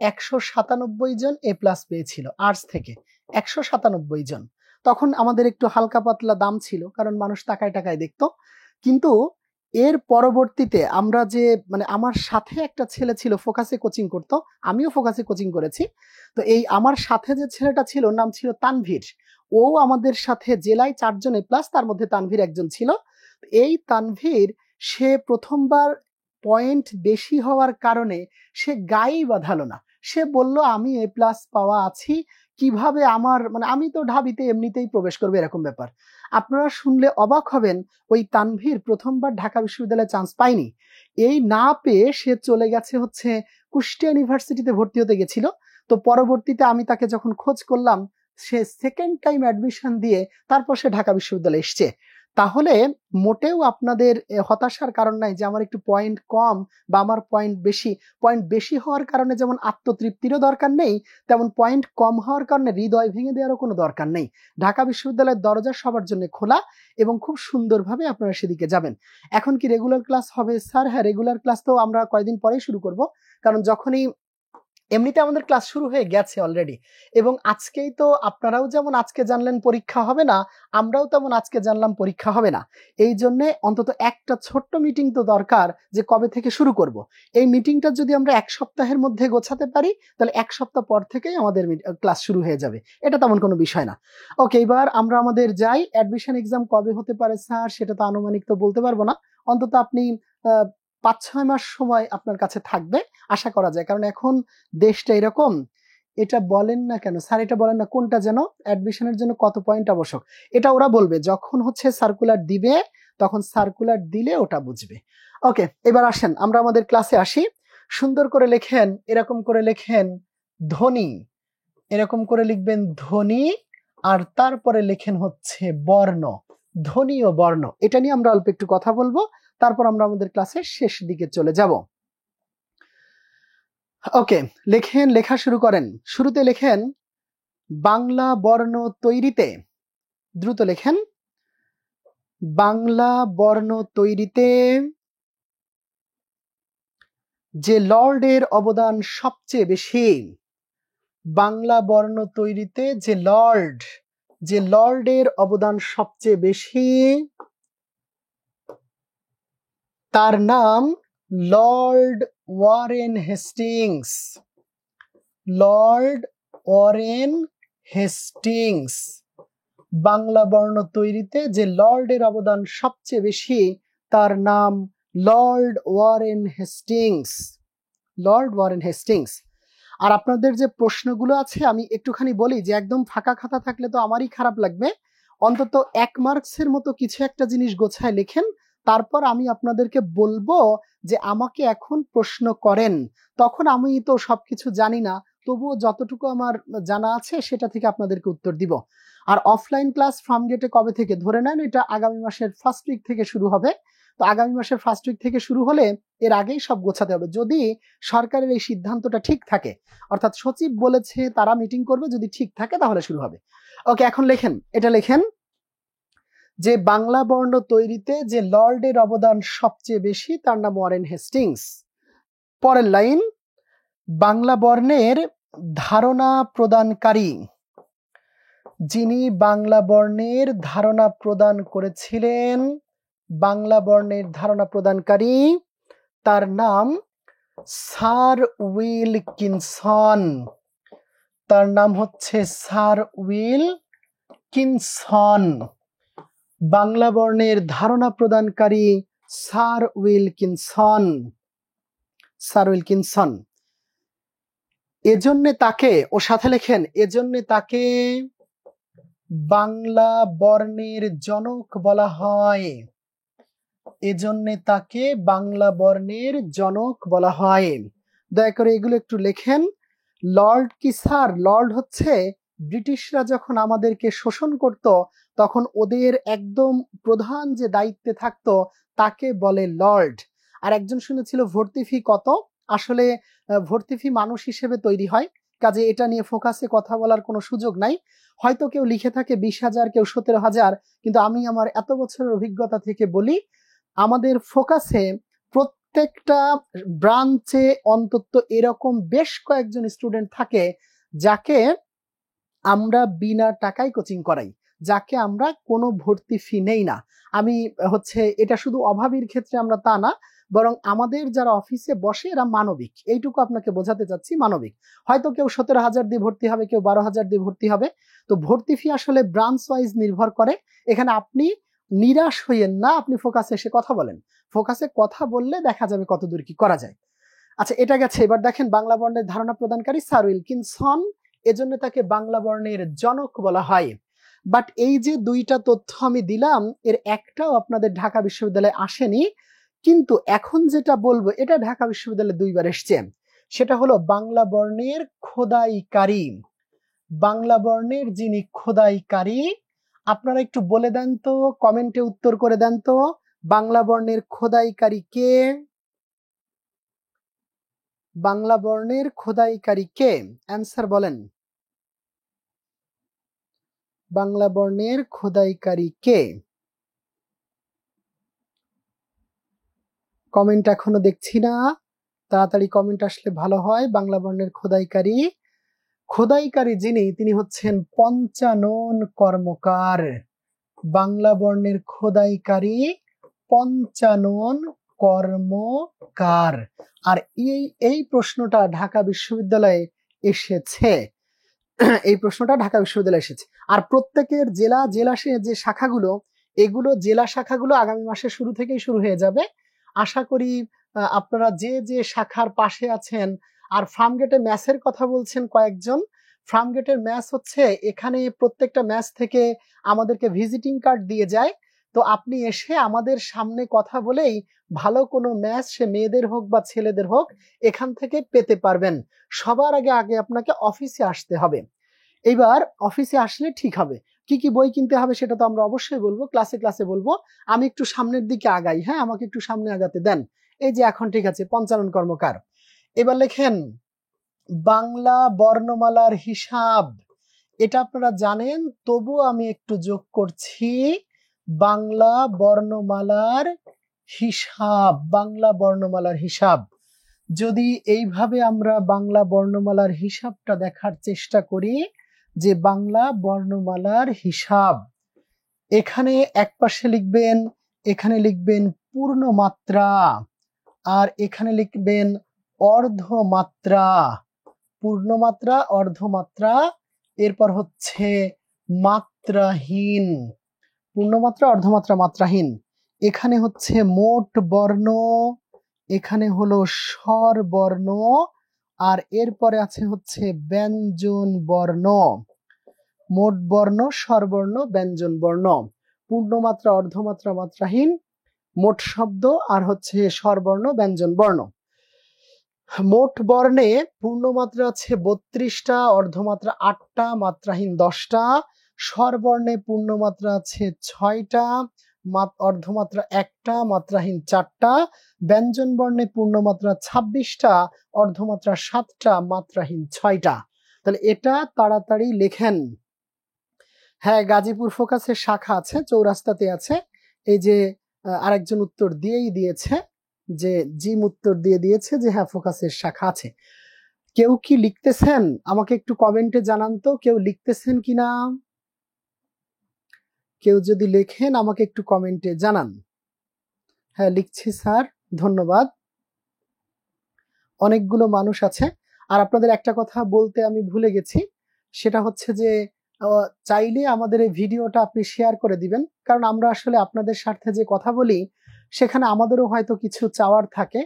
197 জন এ প্লাস পেয়েছিল আর্টস থেকে, 197 জন। তখন আমাদের একটু হালকা পাতলা দাম ছিল, কারণ মানুষ টাকায় টাকায় দেখতো। কিন্তু এর পরবর্তীতে আমরা যে মানে আমার সাথে একটা ছেলে ছিল, ফোকাসে কোচিং করতো, আমিও ফোকাসে কোচিং করেছি। তো এই আমার সাথে যে ছেলেটা ছিল, নাম ছিল তানভীর। ও আমাদের সাথে জেলায় 4 জন এ প্লাস, তার মধ্যে তানভীর একজন ছিল। এই তানভীর, সে প্রথমবার পয়েন্ট বেশি হওয়ার কারণে সে গায়েই বাঁধালো না। সে বলল আমি এ প্লাস পাওয়া আছি, কিভাবে আমার মানে আমি তো ঢাবিতে এমনিতেই প্রবেশ করবো, এরকম ব্যাপার। আপনারা শুনলে অবাক হবেন, ওই তানভীর প্রথমবার ঢাকা বিশ্ববিদ্যালয়ে চান্স পায়নি। এই না পেয়ে সে চলে গেছে হচ্ছে কুষ্টিয়া ইউনিভার্সিটিতে ভর্তি হতে গেছিল। তো পরবর্তীতে আমি তাকে যখন খোঁজ করলাম, সে সেকেন্ড টাইম অ্যাডমিশন দিয়ে তারপর সে ঢাকা বিশ্ববিদ্যালয়ে এসছে। তাহলে মোটেও আপনাদের হতাশার কারণ নাই যে আমার একটু পয়েন্ট কম বা আমার পয়েন্ট বেশি হওয়ার কারণে যেমন আত্মতৃপ্তিরও দরকার নেই, তেমন পয়েন্ট কম হওয়ার কারণে হৃদয় ভেঙে দেওয়ারও কোনো দরকার নেই। ঢাকা বিশ্ববিদ্যালয়ের দরজা সবার জন্য খোলা এবং খুব সুন্দরভাবে আপনারা সেদিকে যাবেন। এখন কি রেগুলার ক্লাস হবে স্যার? হ্যাঁ, রেগুলার ক্লাস তো আমরা কয়েকদিন পরেই শুরু করব, কারণ যখনই এমনিতে আমাদের ক্লাস শুরু হয়ে গেছে অলরেডি। এবং আজকেই তো আপনারাও যেমন আজকে জানলেন পরীক্ষা হবে না, আমরাও তেমন আজকে জানলাম পরীক্ষা হবে না। এই জন্য অন্তত একটা ছোট্ট মিটিং তো দরকার, যে কবে থেকে শুরু করব। এই মিটিংটা যদি আমরা 1 সপ্তাহের মধ্যে গোছাতে পারি, তাহলে 1 সপ্তাহ পর থেকেই আমাদের ক্লাস শুরু হয়ে যাবে, এটা তেমন কোনো বিষয় না। ওকে, এবার আমরা আমাদের যাই। অ্যাডমিশন এক্সাম কবে হতে পারে স্যার, সেটা তো আনুমানিক তো বলতে পারবো না। অন্তত আপনি 5-6 মাস সময় আপনার কাছে থাকবে আশা করা যায়, কারণ এখন দেশটা এরকম। এটা বলেন না কেন স্যার, এটা বলেন না কোনটা যেন, অ্যাডমিশনের জন্য কত পয়েন্ট আবশ্যক, এটা ওরা বলবে যখন হচ্ছে সার্কুলার দিবে, তখন সার্কুলার দিলে ওটা বুঝবে। ওকে, এবার আসেন আমরা আমাদের ক্লাসে আসি। সুন্দর করে লেখেন, এরকম করে লেখেন ধ্বনি, এরকম করে লিখবেন ধ্বনি, আর তারপরে লেখেন হচ্ছে বর্ণ। ধ্বনি ও বর্ণ, এটা নিয়ে আমরা অল্প একটু কথা বলবো, তারপর আমরা আমাদের ক্লাসের শেষ দিকে চলে যাব। ওকে, লেখেন, লেখা শুরু করেন। শুরুতে লেখেন বাংলা বর্ণ তৈরিতে, দ্রুত লেখেন বাংলা বর্ণ তৈরিতে যে লর্ডের অবদান সবচেয়ে বেশি। বাংলা বর্ণ তৈরিতে যে লর্ডের অবদান সবচেয়ে বেশি, তার নাম Lord Warren Hastings. Lord Warren Hastings. Bangla বর্ণ তৈরিতে যে লর্ডের অবদান সবচেয়ে বেশি, তার নাম Lord Warren Hastings. Lord Warren Hastings. আর আপনাদের যে প্রশ্নগুলো আছে আমি একটুখানি বলি, যে একদম ফাঁকা খাতা থাকলে তো আমারই খারাপ লাগবে। অন্তত 1 মার্কসের মতো কিছু একটা জিনিস গোছায় লেখেন, তারপর আমি আপনাদেরকে বলবো যে আমাকে এখন প্রশ্ন করেন। তখন আমি তো সবকিছু জানি না, তবুও যতটুকু আমার জানা আছে সেটা থেকে আপনাদেরকে উত্তর দিব। আর অফলাইন ক্লাস ফার্ম গেটে কবে থেকে, ধরে নেন এটা আগামী মাসের ফার্স্ট উইক থেকে শুরু হবে। তো আগামী মাসের ফার্স্ট উইক থেকে শুরু হলে এর আগেই সব গোছাতে হবে, যদি সরকারের এই সিদ্ধান্তটা ঠিক থাকে। অর্থাৎ সচিব বলেছে তারা মিটিং করবে, যদি ঠিক থাকে তাহলে শুরু হবে। ওকে, এখন লেখেন, এটা লেখেন যে বাংলা বর্ণ তৈরিতে যে লর্ডের অবদান সবচেয়ে বেশি, তার নাম ওয়ারেন হেস্টিংস। পরের লাইন, বাংলা বর্ণের ধারণা প্রদানকারী। যিনি বাংলা বর্ণের ধারণা প্রদান করেছিলেন, বাংলা বর্ণের ধারণা প্রদানকারী, তার নাম স্যার উইলকিনসন। তার নাম হচ্ছে স্যার উইলকিনসন। বাংলা বর্ণের ধারণা প্রদানকারী স্যার উইলকিনসন। Sir Wilkinson. এজন্যে তাকে, ও সাথে লেখেন, এজন্যে তাকে বাংলা বর্ণের জনক বলা হয়। এজন্যে তাকে বাংলা বর্ণের জনক বলা হয়। দয়া করে এগুলো একটু লেখেন। লর্ড কি স্যার? লর্ড হচ্ছে ব্রিটিশরা যখন আমাদেরকে শোষণ করত তখন ওদের একদম প্রধান যে দায়িত্বে থাকতো তাকে বলে লর্ড। আর একজন শুনেছিল ভর্তি ফি কত? আসলে ভর্তি ফি মানুষ হিসেবে তৈরি হয়, কাজে এটা নিয়ে ফোকাসে কথা বলার কোনো সুযোগ নাই। হয়তো কেউ লিখে থাকে 20,000, কেউ 17,000, কিন্তু আমি আমার এত বছরের অভিজ্ঞতা থেকে বলি আমাদের ফোকাসে প্রত্যেকটা ব্রাঞ্চে অন্তত এরকম বেশ কয়েকজন স্টুডেন্ট থাকে যাকে আমরা বিনা টাকায় কোচিং করাই, যাকে আমরা কোনো ভর্তি ফি নেই না। আমি এটা শুধু অভাবীর ক্ষেত্রে আমরা তা না, বরং আমাদের যারা অফিসে বসে এরা মানবিক, এইটুকু আপনাকে বোঝাতে চাচ্ছি, মানবিক। হয়তো কেউ 17,000 দিয়ে ভর্তি হবে, কেউ 12,000 দিয়ে ভর্তি হবে। তো ভর্তি ফি আসলে ব্রাঞ্চ ওয়াইজ নির্ভর করে। এখানে আপনি নিরাশ হইয়েন না, আপনি ফোকাসে এসে কথা বলেন। ফোকাসে কথা বললে দেখা যাবে কতদূর কি করা যায়। আচ্ছা, এটা গেছে। এবার দেখেন বাংলা বর্ণের ধারণা প্রদানকারী স্যার উইলকিনসন, এজন্য তাকে বাংলা বর্ণের জনক বলা হয়। বাট এই যে দুইটা তথ্য আমি দিলাম এর একটাও আপনাদের ঢাকা বিশ্ববিদ্যালয়ে আসেনি, কিন্তু এখন যেটা বলবো এটা ঢাকা বিশ্ববিদ্যালয়ে 2বার এসছে। সেটা হলো বাংলা বর্ণের খোদাইকারী। বাংলা বর্ণের যিনি খোদাইকারী, আপনারা একটু বলে দেন তো, কমেন্টে উত্তর করে দেন তো, বাংলা বর্ণের খোদাইকারী কে? বাংলা বর্ণের খোদাইকারী কে? অ্যান্সার বলেন। বাংলা বর্ণের খোদাইকারী কে? কমেন্ট এখনো দেখছি না, তাড়াতাড়ি কমেন্ট আসলে ভালো হয়। বাংলা বর্ণের খোদাইকারী, খোদাইকারী যিনি, তিনি হচ্ছেন পঞ্চানন কর্মকার। বাংলা বর্ণের খোদাইকারী পঞ্চানন কর্মকার। আর এই প্রশ্নটা ঢাকা বিশ্ববিদ্যালয়ে এসেছে। এই প্রশ্নটা ঢাকা বিশ্ববিদ্যালয়ে এসেছে। আর প্রত্যেকের জেলা যে শাখাগুলো, এগুলো জেলা শাখাগুলো আগামী মাসের শুরু থেকেই শুরু হয়ে যাবে। আশা করি আপনারা যে শাখার পাশে আছেন। আর ফার্মগেটে ম্যাচের কথা বলছেন কয়েকজন, ফার্মগেটের ম্যাচ হচ্ছে এখানে প্রত্যেকটা ম্যাচ থেকে আমাদেরকে ভিজিটিং কার্ড দিয়ে যায়। তো আপনি এসে আমাদের সামনে কথা বলেই ভালো কোনো ম্যাচ, সে মেয়েদের হোক বা ছেলেদের হোক, এখান থেকে পেতে পারবেন। সবার আগে আপনাকে অফিসে আসতে হবে। এইবার অফিসে আসলে ঠিক হবে। কি কি বই কিনতে হবে সেটা তো আমরা অবশ্যই বলবো, ক্লাসে বলবো। আমি একটু সামনের দিকে আগাই, হ্যাঁ, আমাকে একটু সামনে আগাতে দেন। এই যে এখন ঠিক আছে, পঞ্চানন কর্মকার। এবার লেখেন বাংলা বর্ণমালার হিসাব। এটা আপনারা জানেন, তবু আমি একটু যোগ করছি। বাংলা বর্ণমালার হিসাব, বাংলা বর্ণমালার হিসাব। যদি এইভাবে আমরা বাংলা বর্ণমালার হিসাবটা দেখার চেষ্টা করি, যে বাংলা বর্ণমালার হিসাব, এখানে একপাশে লিখবেন, এখানে লিখবেন পূর্ণমাত্রা, আর এখানে লিখবেন অর্ধমাত্রা। পূর্ণমাত্রা, অর্ধমাত্রা, এরপর হচ্ছে মাত্রাহীন। পূর্ণমাত্রা, অর্ধমাত্রা, মাত্রাহীন। এখানে হচ্ছে মোট বর্ণ, এখানে হলো স্বর বর্ণ, আর এরপরে আছে হচ্ছে ব্যঞ্জন বর্ণ। মোট বর্ণ, স্বরবর্ণ, ব্যঞ্জন বর্ণ। পূর্ণমাত্রা, অর্ধমাত্রা, মাত্রাহীন, মোট শব্দ, আর হচ্ছে স্বরবর্ণ, ব্যঞ্জন বর্ণ। মোট বর্ণে পূর্ণমাত্রা আছে 32টা, অর্ধমাত্রা 8টা, মাত্রাহীন 10টা। স্বরবর্ণে পূর্ণমাত্রা আছে 6টা, অর্ধমাত্রা 1টা, মাত্রাহীন 4টা। ব্যঞ্জন বর্ণে পূর্ণমাত্রা 26টা, অর্ধমাত্রা 7টা, মাত্রাহীন 6টা। তাহলে এটা তাড়াতাড়ি লেখেন। হ্যাঁ, গাজীপুর ফোকাসের শাখা আছে, চৌরাস্তাতে আছে। এই যে আরেকজন উত্তর দিয়েই দিয়েছে, যে জিম উত্তর দিয়ে দিয়েছে যে হ্যাঁ, ফোকাসের শাখা আছে। কেউ কি লিখতেছেন? আমাকে একটু কমেন্টে জানান তো, কেউ লিখতেছেন কিনা। কেউ যদি লেখেন আমাকে একটু কমেন্টে জানান। হ্যাঁ, লিখছি স্যার, ধন্যবাদ। অনেকগুলো মানুষ আছে। আর আপনাদের একটা কথা বলতে আমি ভুলে গেছি, সেটা হচ্ছে যে চাইলে আমাদের এই ভিডিওটা আপনি শেয়ার করে দিবেন, কারণ আমরা আসলে আপনাদের স্বার্থে যে কথা বলি সেখানে আমাদেরও হয়তো কিছু চাওয়ার থাকে।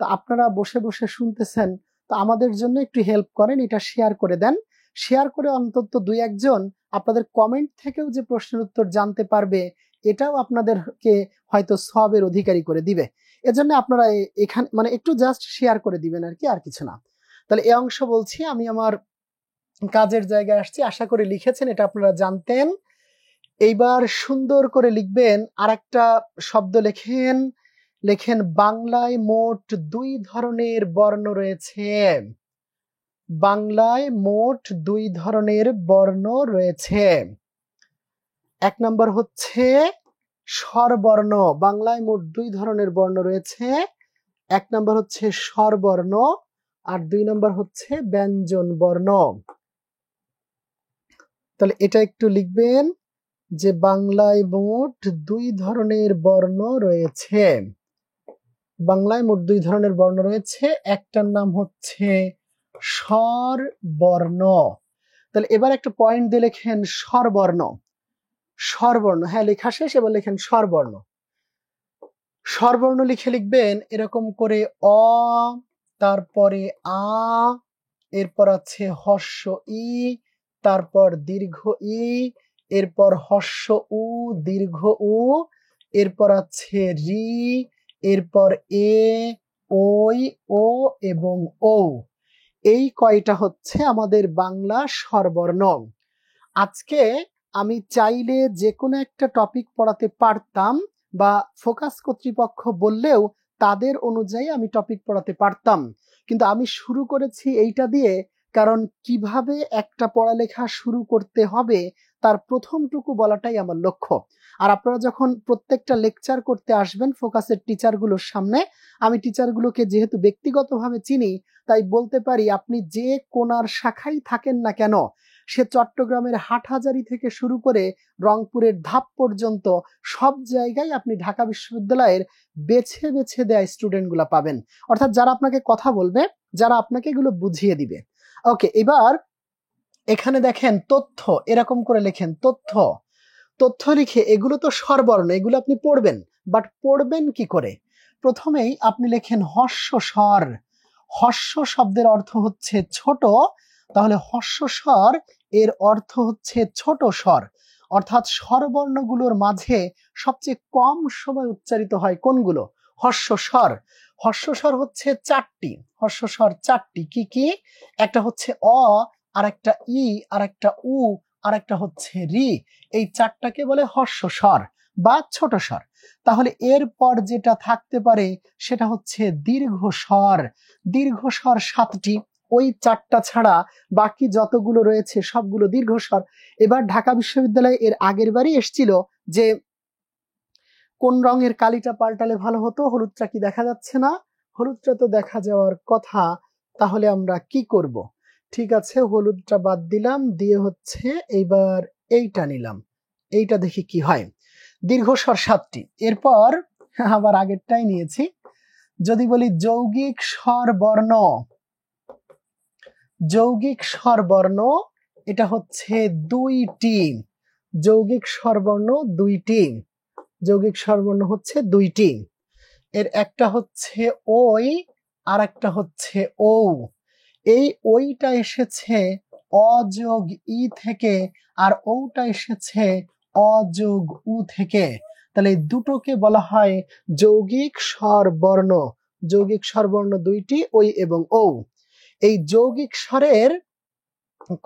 তো আপনারা বসে বসে শুনতেছেন, তো আমাদের জন্য একটু হেল্প করেন, এটা শেয়ার করে দেন। শেয়ার করে অন্তত 2-1 জন আপনাদের কমেন্ট থেকেও যে প্রশ্নের উত্তর জানতে পারবে, এটাও আপনাদেরকে হয়তো সওয়াবের অধিকারী করে দিবে। এজন্য আপনারা এখানে মানে একটু জাস্ট শেয়ার করে দিবেন আর কি, আর কিছু না। তাহলে এই অংশ বলছি, আমি আমার কাজের জায়গায় আসছি, আশা করি লিখেছেন, এটা আপনারা জানতেন। এইবার সুন্দর করে লিখবেন, আরেকটা শব্দ লেখেন। লেখেন বাংলায় মোট 2 ধরনের বর্ণ রয়েছে। বাংলায় মোট 2 ধরনের বর্ণ রয়েছে। 1 নম্বর হচ্ছে স্বরবর্ণ। বাংলায় মোট 2 ধরনের বর্ণ রয়েছে। 1 নম্বর হচ্ছে স্বরবর্ণ আর 2 নম্বর হচ্ছে ব্যঞ্জন বর্ণ। তাহলে এটা একটু লিখবেন যে বাংলায় মোট 2 ধরনের বর্ণ রয়েছে। বাংলায় মোট 2 ধরনের বর্ণ রয়েছে, একটার নাম হচ্ছে স্বরবর্ণ। তাহলে এবার একটা পয়েন্ট দিয়ে লেখেন স্বরবর্ণ। স্বরবর্ণ, হ্যাঁ লেখা শেষ, এবার লেখেন স্বরবর্ণ। স্বরবর্ণ লিখে লিখবেন এরকম করে অ, তারপরে আ, এরপর আছে হর্ষ ই, তারপর দীর্ঘ ই, এরপর হর্ষ উ, দীর্ঘ উ, এরপর আছে রি, এরপর এ, ওই, ও এবং ও। এই কয়টা হচ্ছে আমাদের বাংলা স্বরবর্ণ। আজকে আমি চাইলে যে কোনো একটা টপিক পড়াতে পারতাম, বা ফোকাস কর্তৃপক্ষ বললেও তাদের অনুযায়ী আমি টপিক পড়াতে পারতাম, কিন্তু আমি শুরু করেছি এইটা দিয়ে, কারণ কিভাবে একটা পড়ালেখা শুরু করতে হবে তার প্রথমটুকু বলাটাই আমার লক্ষ্য। আর আপনারা যখন প্রত্যেকটা লেকচার করতে আসবেন ফোকাসের টিচারগুলোর সামনে, আমি টিচারগুলোকে যেহেতু ব্যক্তিগতভাবে চিনি, তাই বলতে পারি আপনি যে কোনার শাখায় থাকেন না কেন, সে চট্টগ্রামের হাটহাজারী থেকে শুরু করে রংপুরের ধাপ পর্যন্ত সব জায়গায় আপনি ঢাকা বিশ্ববিদ্যালয়ের বেছে বেছে দেয়া স্টুডেন্টগুলা পাবেন, অর্থাৎ যারা আপনাকে কথা বলবে, যারা আপনাকে এগুলো বুঝিয়ে দিবে। ওকে, এবার এখানে দেখেন তথ্য, এরকম করে লেখেন তথ্য। তথ্য লিখে, এগুলো তো স্বরবর্ণ, এগুলো আপনি পড়বেন, বাট পড়বেন কি করে? প্রথমেই আপনি লেখেন হর্ষ স্বর। হর্ষ শব্দের অর্থ হচ্ছে ছোট, তাহলে হর্ষ স্বর এর অর্থ হচ্ছে ছোট স্বর, অর্থাৎ স্বরবর্ণগুলোর মাঝে সবচেয়ে কম সময় উচ্চারিত হয় কোনগুলো? হর্ষ স্বর। হর্ষ স্বর হচ্ছে 4টি। হর্ষ স্বর 4টি, কি কি? একটা হচ্ছে অ, আর একটা ই, আর একটা উ, আর একটা হচ্ছে রি। এই 4টাকে বলে হর্ষ স্বর বা ছোট স্বর। তাহলে এরপর যেটা থাকতে পারে সেটা হচ্ছে দীর্ঘ স্বর। দীর্ঘ স্বর 7টি, ওই 4টা ছাড়া বাকি যতগুলো রয়েছে সবগুলো দীর্ঘ স্বর। এবার ঢাকা বিশ্ববিদ্যালয়ে এর আগের বারই এসেছিল যে কোন রঙের কালিটা পাল্টালে ভালো হতো, হলুদটা কি দেখা যাচ্ছে না? হলুদটা তো দেখা যাওয়ার কথা, তাহলে আমরা কি করব? ঠিক আছে, হলুদটা বাদ দিলাম, দিয়ে হচ্ছে এইবার এইটা নিলাম, এইটা দেখি কি হয়। দীর্ঘ স্বর 7টি, এরপর আবার আগেরটাই নিয়েছি। যদি বলি যৌগিক স্বর বর্ণ, যৌগিক স্বর বর্ণ এটা হচ্ছে 2টি। যৌগিক স্বর বর্ণ 2টি। যৌগিক স্বরবর্ণ হচ্ছে 2টি। এর একটা হচ্ছে ওই, আর একটা হচ্ছে ও। এই ওইটা এসেছে অ যোগ ই থেকে, আর ওটা এসেছে অ যোগ উ থেকে। তাহলে এই দুটোকে বলা হয় যৌগিক স্বরবর্ণ। যৌগিক স্বরবর্ণ 2টি, ওই এবং ও। এই যৌগিক স্বরের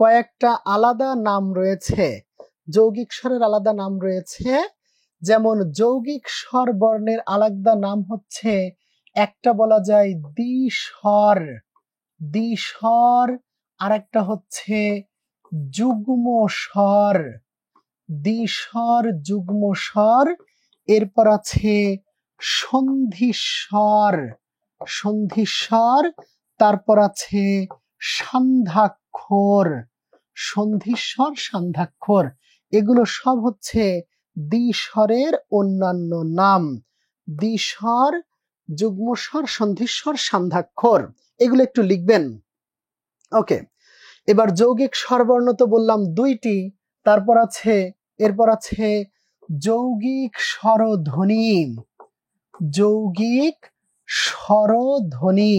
কয়েকটা আলাদা নাম রয়েছে। যৌগিক স্বরের আলাদা নাম রয়েছে, যেমন যৌগিক স্বর বর্ণের আলাদা নাম হচ্ছে, একটা বলা যায় দ্বিস্বর, দ্বিস্বর, আর একটা হচ্ছে যুগ্ম স্বর, দ্বিস্বর যুগ্ম স্বর। এরপর আছে সন্ধিস্বর, সন্ধিস্বর, তারপর আছে সান্ধ্যাক্ষর, সন্ধিস্বর, সান্ধ্যাক্ষর। এগুলো সব হচ্ছে দ্বিস্বরের অন্যান্য নাম। দ্বিস্বর, যুগ্মস্বর, সন্ধিস্বর, সান্ধ্যাক্ষর, এগুলো একটু লিখবেন। ওকে, এবার যৌগিক স্বরবর্ণ তো বললাম 2টি, তারপর আছে, এরপর আছে যৌগিক স্বরধ্বনি। যৌগিক স্বরধ্বনি।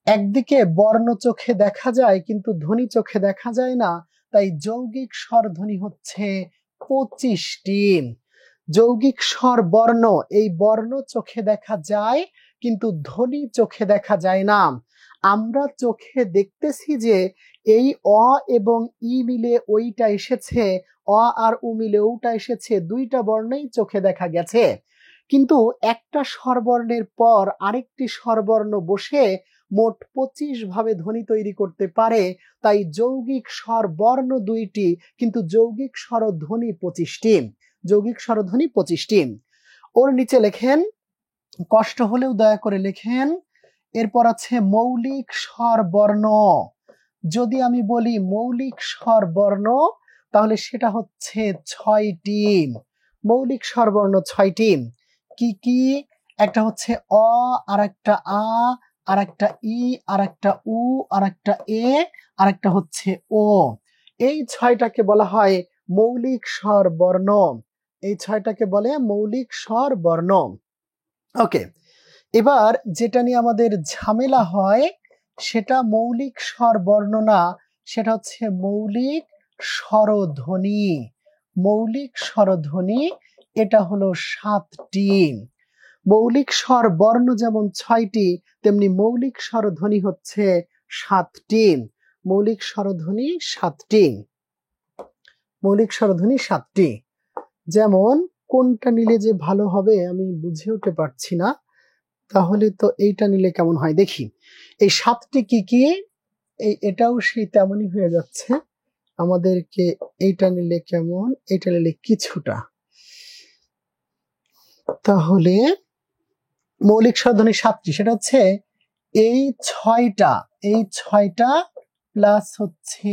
একদিকে বর্ণ চোখে দেখা যায় কিন্তু ধ্বনি চোখে দেখা যায় না, তাই যৌগিক স্বরধ্বনি হচ্ছে 25টি। যৌগিক স্বর বর্ণ, এই বর্ণ চোখে দেখা যায় কিন্তু ধ্বনি চোখে দেখা যায় না। আমরা চোখে দেখতেছি যে এই অ এবং ই মিলে ওইটা এসেছে, অ আর উ মিলে ওটা এসেছে, দুইটা বর্ণই চোখে দেখা গেছে, কিন্তু একটা স্বরবর্ণের পর আরেকটি স্বরবর্ণ বসে মোট 25 ভাবে ধ্বনি তৈরি করতে পারে। তাই যৌগিক স্বর বর্ণ 2টি কিন্তু যৌগিক স্বরধ্বনি 25টি। যৌগিক স্বরধ্বনি 25টি। ওর নিচে লেখেন, কষ্ট হলেও দয়া করে লেখেন। এরপর আছে মৌলিক স্বর বর্ণ। যদি আমি বলি মৌলিক স্বর বর্ণ তাহলে সেটা হচ্ছে 6টি। মৌলিক স্বর বর্ণ 6টি। কি কি? একটা হচ্ছে অ, আর একটা আ, আর একটা ই, আর একটা উ, আর একটা এ, আর একটা হচ্ছে ও। এই 6টাকে বলা হয় মৌলিক স্বর বর্ণ। এই 6টাকে বলে মৌলিক স্বর বর্ণ। ওকে, এবার যেটা নিয়ে আমাদের ঝামেলা হয় সেটা মৌলিক স্বর বর্ণ না, সেটা হচ্ছে মৌলিক স্বরধ্বনি। মৌলিক স্বরধ্বনি এটা হলো 7টি। মৌলিক স্বর বর্ণ যেমন 6টি, তেমনি মৌলিক স্বরধ্বনি হচ্ছে 7টি। মৌলিক স্বরধ্বনি 7টি। মৌলিক স্বরধ্বনি 7টি। যেমন কোনটা নিলে যে ভালো হবে আমি বুঝে উঠতে পারছি না, তাহলে তো এইটা নিলে কেমন হয় দেখি। এই 7টি কি কি? এটাও সেই তেমনই হয়ে যাচ্ছে। আমাদেরকে এইটা নিলে কেমন, এটা নিলে কিছুটা। তাহলে মৌলিক স্বরধ্বনি 7টি, সেটা হচ্ছে এই 6টা প্লাস হচ্ছে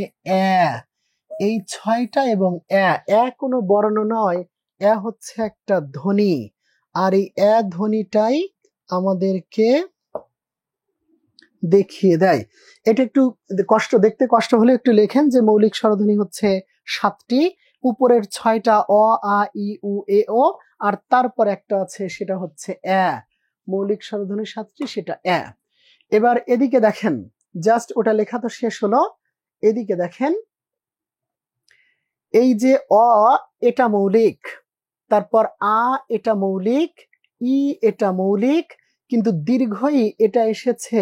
এই 6টা এবং কোনো বর্ণ নয়, হচ্ছে একটা ধ্বনি। আর এই ধ্বনিটাই আমাদেরকে দেখিয়ে দেয়। এটা একটু দেখতে কষ্ট হলে একটু লেখেন যে মৌলিক স্বরধ্বনি হচ্ছে 7টি, উপরের 6টা অ, আ, ই, উ, এ, ও, আর তারপর একটা আছে সেটা হচ্ছে মৌলিক স্বরধ্বনি 7টি, সেটা এবার এদিকে দেখেন, জাস্ট ওটা লেখা তো শেষ হলো, এদিকে দেখেন এই যে অ এটা মৌলিক, তারপর আ এটা মৌলিক, ই এটা মৌলিক, কিন্তু দীর্ঘই এটা এসেছে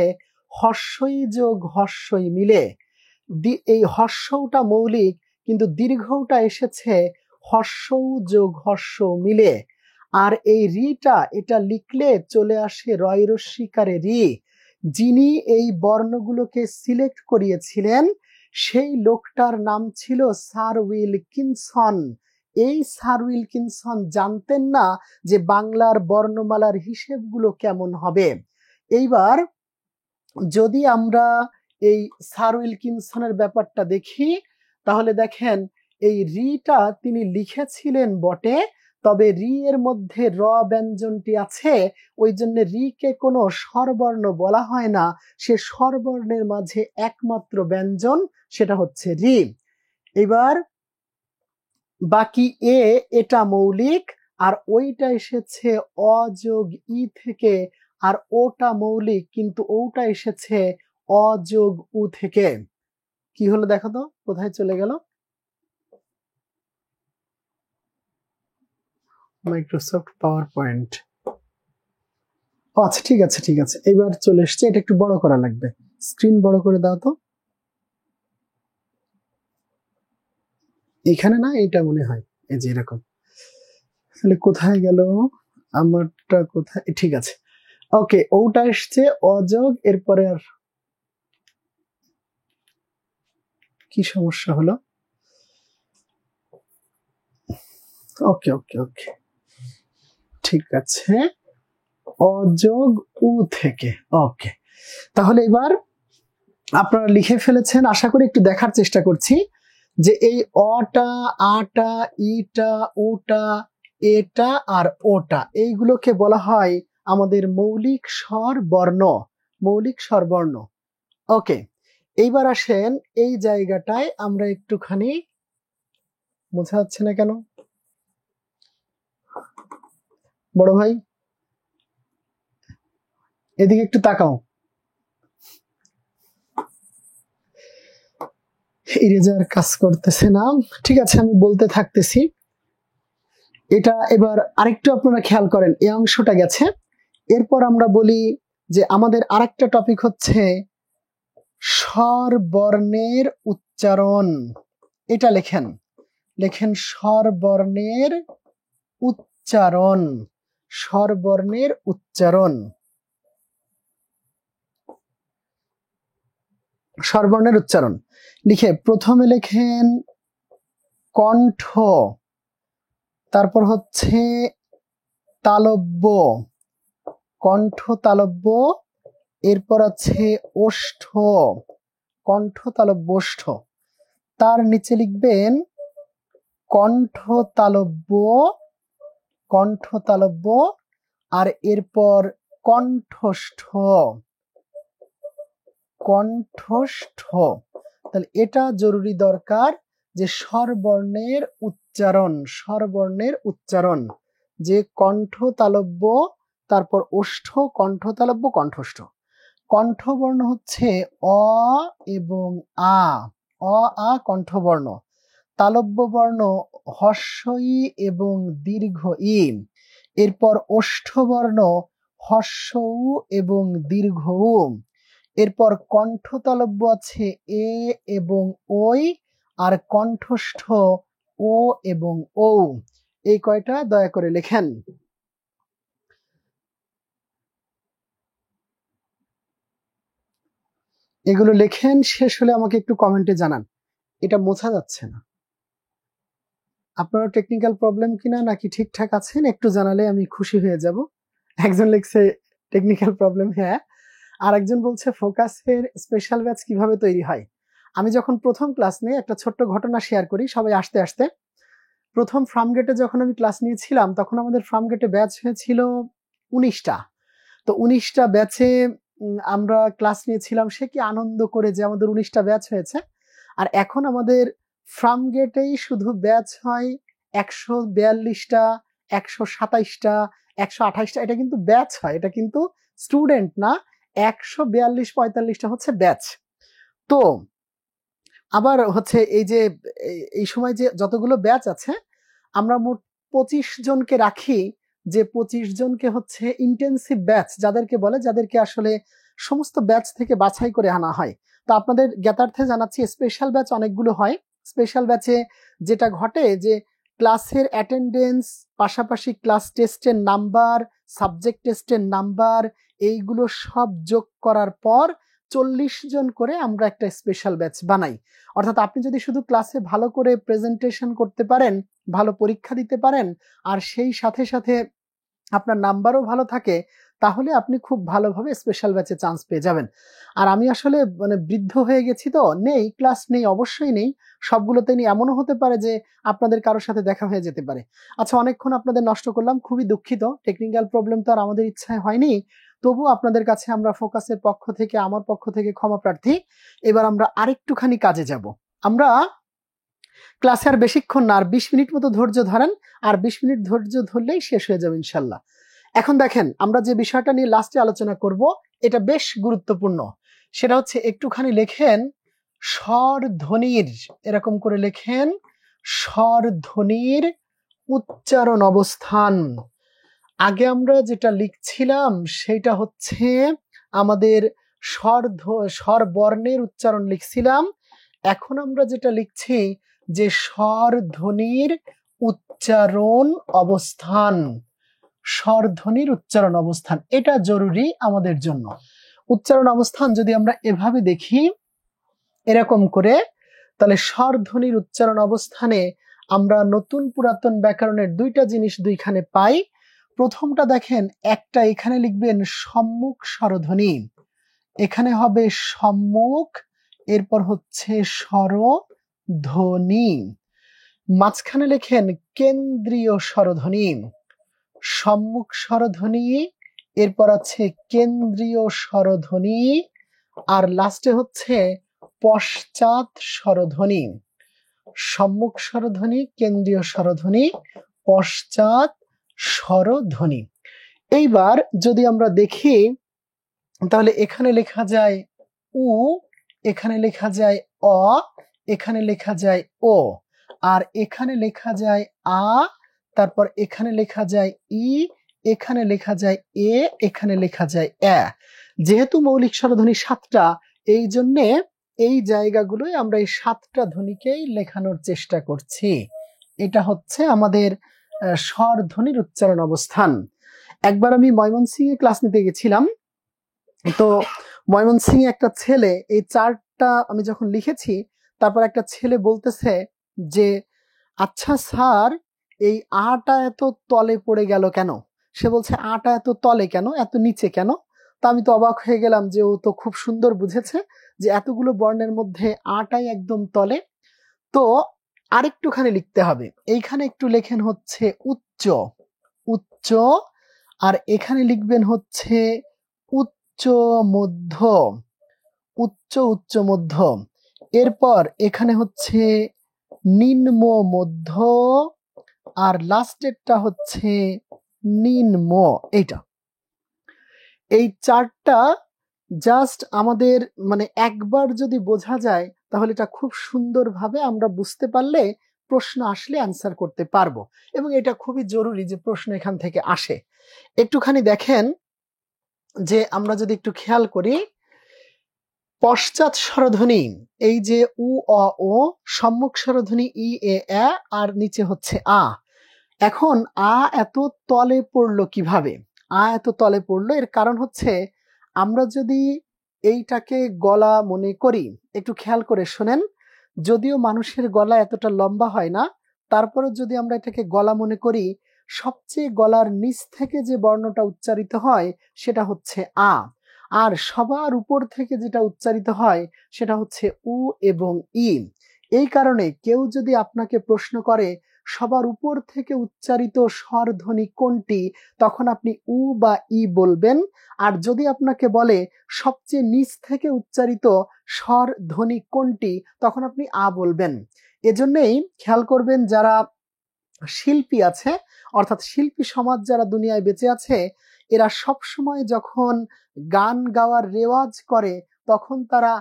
হর্ষই যোগ হর্ষই মিলে। এই হর্ষটা মৌলিক কিন্তু দীর্ঘটা এসেছে হর্ষৌ যোগ হর্ষ মিলে। আর এই রিটা এটা লিখলে চলে আসে রয় রস্যিকারে রি। যিনি এই বর্ণগুলোকে সিলেক্ট করিয়েছিলেন সেই লোকটার নাম ছিল স্যার উইলকিনসন। এই স্যার উইলকিনসন জানতেন না যে বাংলার বর্ণমালার হিসেবগুলো কেমন হবে। এইবার যদি আমরা এই স্যার উইলকিনসনের ব্যাপারটা দেখি তাহলে দেখেন এই রিটা তিনি লিখেছিলেন বটে, তবে রি এর মধ্যে র ব্যঞ্জনটি আছে, ওই জন্য রি কে কোনো স্বরবর্ণ বলা হয় না। সে স্বরবর্ণের মাঝে একমাত্র ব্যঞ্জন, সেটা হচ্ছে রি। এবার বাকি এটা মৌলিক, আর ওইটা এসেছে অ যোগ ই থেকে, আর ওটা মৌলিক কিন্তু ওটা এসেছে অ যোগ উ থেকে। কি হলো দেখো তো, কোথায় চলে গেল? Microsoft power point. আচ্ছা ঠিক আছে ঠিক আছে, এবার চলে এসছে। এটা একটু বড় করা লাগবে, স্ক্রিন বড় করে দাও তো। এখানে না, এটা মনে হয় এই যে এরকম। তাহলে কোথায় গেল আমারটা, কোথায়? ঠিক আছে, ওকে, ওটা এসছে অযোগ, এরপরে আর কি সমস্যা হলো? ওকে ওকে ওকে, ঠিক আছে, অযোগ উ থেকে। ওকে, তাহলে এবার আপনারা লিখে ফেলেছেন আশা করি। একটু দেখার চেষ্টা করছি যে এই অটা, আটা, ইটা, ওটা, এটা আর ওটা, এইগুলোকে বলা হয় আমাদের মৌলিক স্বর বর্ণ। মৌলিক স্বর বর্ণ। ওকে, এইবার আসেন এই জায়গাটায় আমরা একটুখানি, বোঝা যাচ্ছে না কেন বড় ভাই? এদিকে একটু তাকাও। ইরেজার কাজ করতেছে না, ঠিক আছে আমি বলতে থাকতেছি। এটা এবার আরেকটু আপনারা খেয়াল করেন, এই অংশটা গেছে। এরপর আমরা বলি যে আমাদের আরেকটা টপিক হচ্ছে স্বরবর্ণের উচ্চারণ। এটা লেখেন, লেখেন স্বরবর্ণের উচ্চারণ, স্বরবর্ণের উচ্চারণ, স্বরবর্ণের উচ্চারণ। লিখে প্রথমে লেখেন কণ্ঠ, তারপর হচ্ছে তালব্য, কণ্ঠ তালব্য, এরপর আছে ওষ্ঠ, কণ্ঠ তালব্য ওষ্ঠ। তার নিচে লিখবেন কণ্ঠ তালব্য, কণ্ঠ তালব্য, আর এরপর কণ্ঠস্থ, কণ্ঠস্থ। তাহলে এটা জরুরি দরকার যে স্বরবর্ণের উচ্চারণ, স্বরবর্ণের উচ্চারণ, যে কণ্ঠ তালব্য, তারপর ওষ্ঠ, কণ্ঠ তালব্য, কণ্ঠস্থ। কণ্ঠবর্ণ হচ্ছে অ এবং আ, অ আ কণ্ঠবর্ণ। তালব্য বর্ণ হর্ষ ই এবং দীর্ঘ ই। এরপর ওষ্ঠবর্ণ হর্ষ উ এবং দীর্ঘ উ। এরপর কণ্ঠ তালব্য আছে এ এবং ওই, আর কণ্ঠস্থ ও এবং ও। এই কয়টা দয়া করে লেখেন। এগুলো লেখেন, শেষ হলে আমাকে একটু কমেন্টে জানান। এটা মোছা যাচ্ছে না, আপনারা টেকনিক্যাল প্রবলেম কিনা নাকি ঠিকঠাক আছেন একটু জানালে আমি খুশি হয়ে যাব। একজন লিখছে টেকনিক্যাল প্রবলেম, হ্যাঁ। আর একজন বলছে ফোকাসের স্পেশাল ব্যাচ কিভাবে তৈরি হয়। আমি যখন প্রথম ক্লাস নিয়ে একটা ছোট্ট ঘটনা শেয়ার করি সবাই আসতে আসতে। প্রথম ফার্মগেটে যখন আমি ক্লাস নিয়েছিলাম তখন আমাদের ফার্মগেটে ব্যাচ হয়েছিল 19টা। তো 19টা ব্যাচে আমরা ক্লাস নিয়েছিলাম, সে কি আনন্দ করে যে আমাদের 19টা ব্যাচ হয়েছে। আর এখন আমাদের ফার্মগেটেই শুধু ব্যাচ হয় 142টা, 127টা, 128টা। এটা কিন্তু ব্যাচ হয়, এটা কিন্তু স্টুডেন্ট না। 142-45টা হচ্ছে ব্যাচ। তো আবার হচ্ছে এই যে এই সময় যে যতগুলো ব্যাচ আছে আমরা মোট 25 জনকে রাখি, যে 25 জনকে হচ্ছে ইন্টেন্সিভ ব্যাচ যাদেরকে বলে, যাদেরকে আসলে সমস্ত ব্যাচ থেকে বাছাই করে আনা হয়। তো আপনাদের জ্ঞাতার্থে জানাচ্ছি স্পেশাল ব্যাচ অনেকগুলো হয়। স্পেশাল ব্যাচে যেটা ঘটে যে ক্লাসের অ্যাটেন্ডেন্স, পাশাপাশি ক্লাস টেস্টের নাম্বার, সাবজেক্ট টেস্টের নাম্বার, এইগুলো সব যোগ করার পর 40 জন করে আমরা একটা স্পেশাল ব্যাচ বানাই। অর্থাৎ আপনি যদি শুধু ক্লাসে ভালো করে প্রেজেন্টেশন করতে পারেন, ভালো পরীক্ষা দিতে পারেন, আর সেই সাথে সাথে আপনার নাম্বারও ভালো থাকে, তাহলে আপনি খুব ভালোভাবে স্পেশাল ব্যাচে চান্স পেয়ে যাবেন। আর আমি আসলে মানে বৃদ্ধ হয়ে গেছি, তো নেই ক্লাস নেই, অবশ্যই নেই সবগুলোতে নেই। এমনও হতে পারে যে আপনাদের কারোর সাথে দেখা হয়ে যেতে পারে। আচ্ছা, অনেকক্ষণ আপনাদের নষ্ট করলাম, খুবই দুঃখিত। টেকনিক্যাল প্রবলেম তো আর আমাদের ইচ্ছায় হয়নি, তবু আপনাদের কাছে আমরা ফোকাসের পক্ষ থেকে, আমার পক্ষ থেকে ক্ষমা প্রার্থী। এবার আমরা আরেকটুখানি কাজে যাব। আমরা ক্লাসে আর বেশিক্ষণ না, আর 20 মিনিট মতো ধৈর্য ধরেন, আর 20 মিনিট ধৈর্য ধরলেই শেষ হয়ে যাবে ইনশাল্লাহ। এখন দেখেন আমরা যে বিষয়টা নিয়ে লাস্টে আলোচনা করব এটা বেশ গুরুত্বপূর্ণ। সেটা হচ্ছে একটুখানি লেখেন স্বরধ্বনির, এরকম করে লেখেন স্বরধ্বনির উচ্চারণ অবস্থান। আগে আমরা যেটা লিখছিলাম সেটা হচ্ছে আমাদের স্বরবর্ণের উচ্চারণ লিখছিলাম। এখন আমরা যেটা লিখছি যে স্বরধ্বনির উচ্চারণ অবস্থান, স্বরধ্বনির উচ্চারণ অবস্থান, এটা জরুরি আমাদের জন্য। উচ্চারণ অবস্থান যদি আমরা এভাবে দেখি এরকম করে, তাহলে স্বরধ্বনির উচ্চারণ অবস্থানে আমরা নতুন পুরাতন ব্যাকরণের দুইটা জিনিস দুইখানে পাই। প্রথমটা দেখেন, একটা এখানে লিখবেন সম্মুখ স্বরধ্বনি, এখানে হবে সম্মুখ, এরপর হচ্ছে স্বরধ্বনি। মাঝখানে লেখেন কেন্দ্রীয় স্বরধ্বনি, সম্মুখ স্বরধ্বনি, এরপর আছে কেন্দ্রীয় স্বরধ্বনি, আর লাস্টে হচ্ছে পশ্চাৎ স্বরধ্বনি। সম্মুখ স্বরধ্বনি, কেন্দ্রীয় স্বরধ্বনি, পশ্চাৎ স্বরধ্বনি। এইবার যদি আমরা দেখি তাহলে এখানে লেখা যায় উ, এখানে লেখা যায় অ, এখানে লেখা যায় ও, আর এখানে লেখা যায় আ, তারপর এখানে লেখা যায় ই, এখানে লেখা যায় এ, এখানে লেখা যায় এ। যেহেতু মৌলিক স্বরধ্বনি 7টা, এই জন্যে এই জায়গাগুলোই আমরা এই 7টা ধ্বনিকেই লেখানোর চেষ্টা করছি। এটা হচ্ছে আমাদের স্বরধ্বনির উচ্চারণ অবস্থান। একবার আমি ময়মনসিংহে ক্লাস নিতে গেছিলাম, তো ময়মনসিংহে একটা ছেলে এই চার্টটা আমি যখন লিখেছি, তারপর একটা ছেলে বলতেছে যে আচ্ছা স্যার, এই আটা এত তলে পড়ে গেল কেন? সে বলছে আটা এত তলে কেন, এত নিচে কেন? তা আমি তো অবাক হয়ে গেলাম যে ও তো খুব সুন্দর বুঝেছে যে এতগুলো বর্ণের মধ্যে আটাই একদম তলে। তো আরেকটুখানি লিখতে হবে, এইখানে একটু লেখেন হচ্ছে উচ্চ, উচ্চ, আর এখানে লিখবেন হচ্ছে উচ্চ মধ্য, উচ্চ উচ্চ মধ্য। এরপর এখানে হচ্ছে নিম্ন মধ্য, আর লাস্টেরটা হচ্ছে নিম্ন। এইটা, এই চারটা জাস্ট আমাদের মানে একবার যদি বোঝা যায়, তাহলে এটা খুব সুন্দরভাবে আমরা বুঝতে পারলে প্রশ্ন আসলে অ্যান্সার করতে পারবো। এবং এটা খুবই জরুরি যে প্রশ্ন এখান থেকে আসে। একটুখানি দেখেন যে আমরা যদি একটু খেয়াল করি, পশ্চাৎ স্বরধ্বনি এই যে উ অ ও, সম্মুখ স্বরধ্বনি ই এ এ, আর নিচে হচ্ছে আ। এখন আ এত তলে পড়লো কিভাবে? আ এত তলে পড়লো এর কারণ হচ্ছে, আমরা যদি এইটাকে গলা মনে করি, একটু খেয়াল করে শোনেন, যদিও মানুষের গলা এতটা লম্বা হয় না, তারপরে যদি আমরা এটাকে গলা মনে করি, সবচেয়ে গলার নিচ থেকে যে বর্ণটা উচ্চারিত হয় সেটা হচ্ছে আ, আর সবার উপর থেকে যেটা উচ্চারিত হয় সেটা হচ্ছে উ এবং ই। এই কারণে কেউ যদি আপনাকে প্রশ্ন করে সবার উপর থেকে উচ্চারিত স্বরধ্বনি কোনটি, তখন আপনি উ বা ই বলবেন। আর যদি আপনাকে বলে সবচেয়ে নিচ থেকে উচ্চারিত স্বরধ্বনি কোনটি, তখন আপনি আ বলবেন। এজন্যই খেয়াল করবেন, যারা শিল্পী আছে, অর্থাৎ শিল্পী সমাজ যারা দুনিয়ায় বেঁচে আছে, এরা সব সময় যখন গান গাওয়ার রেওয়াজ করে, তখন তারা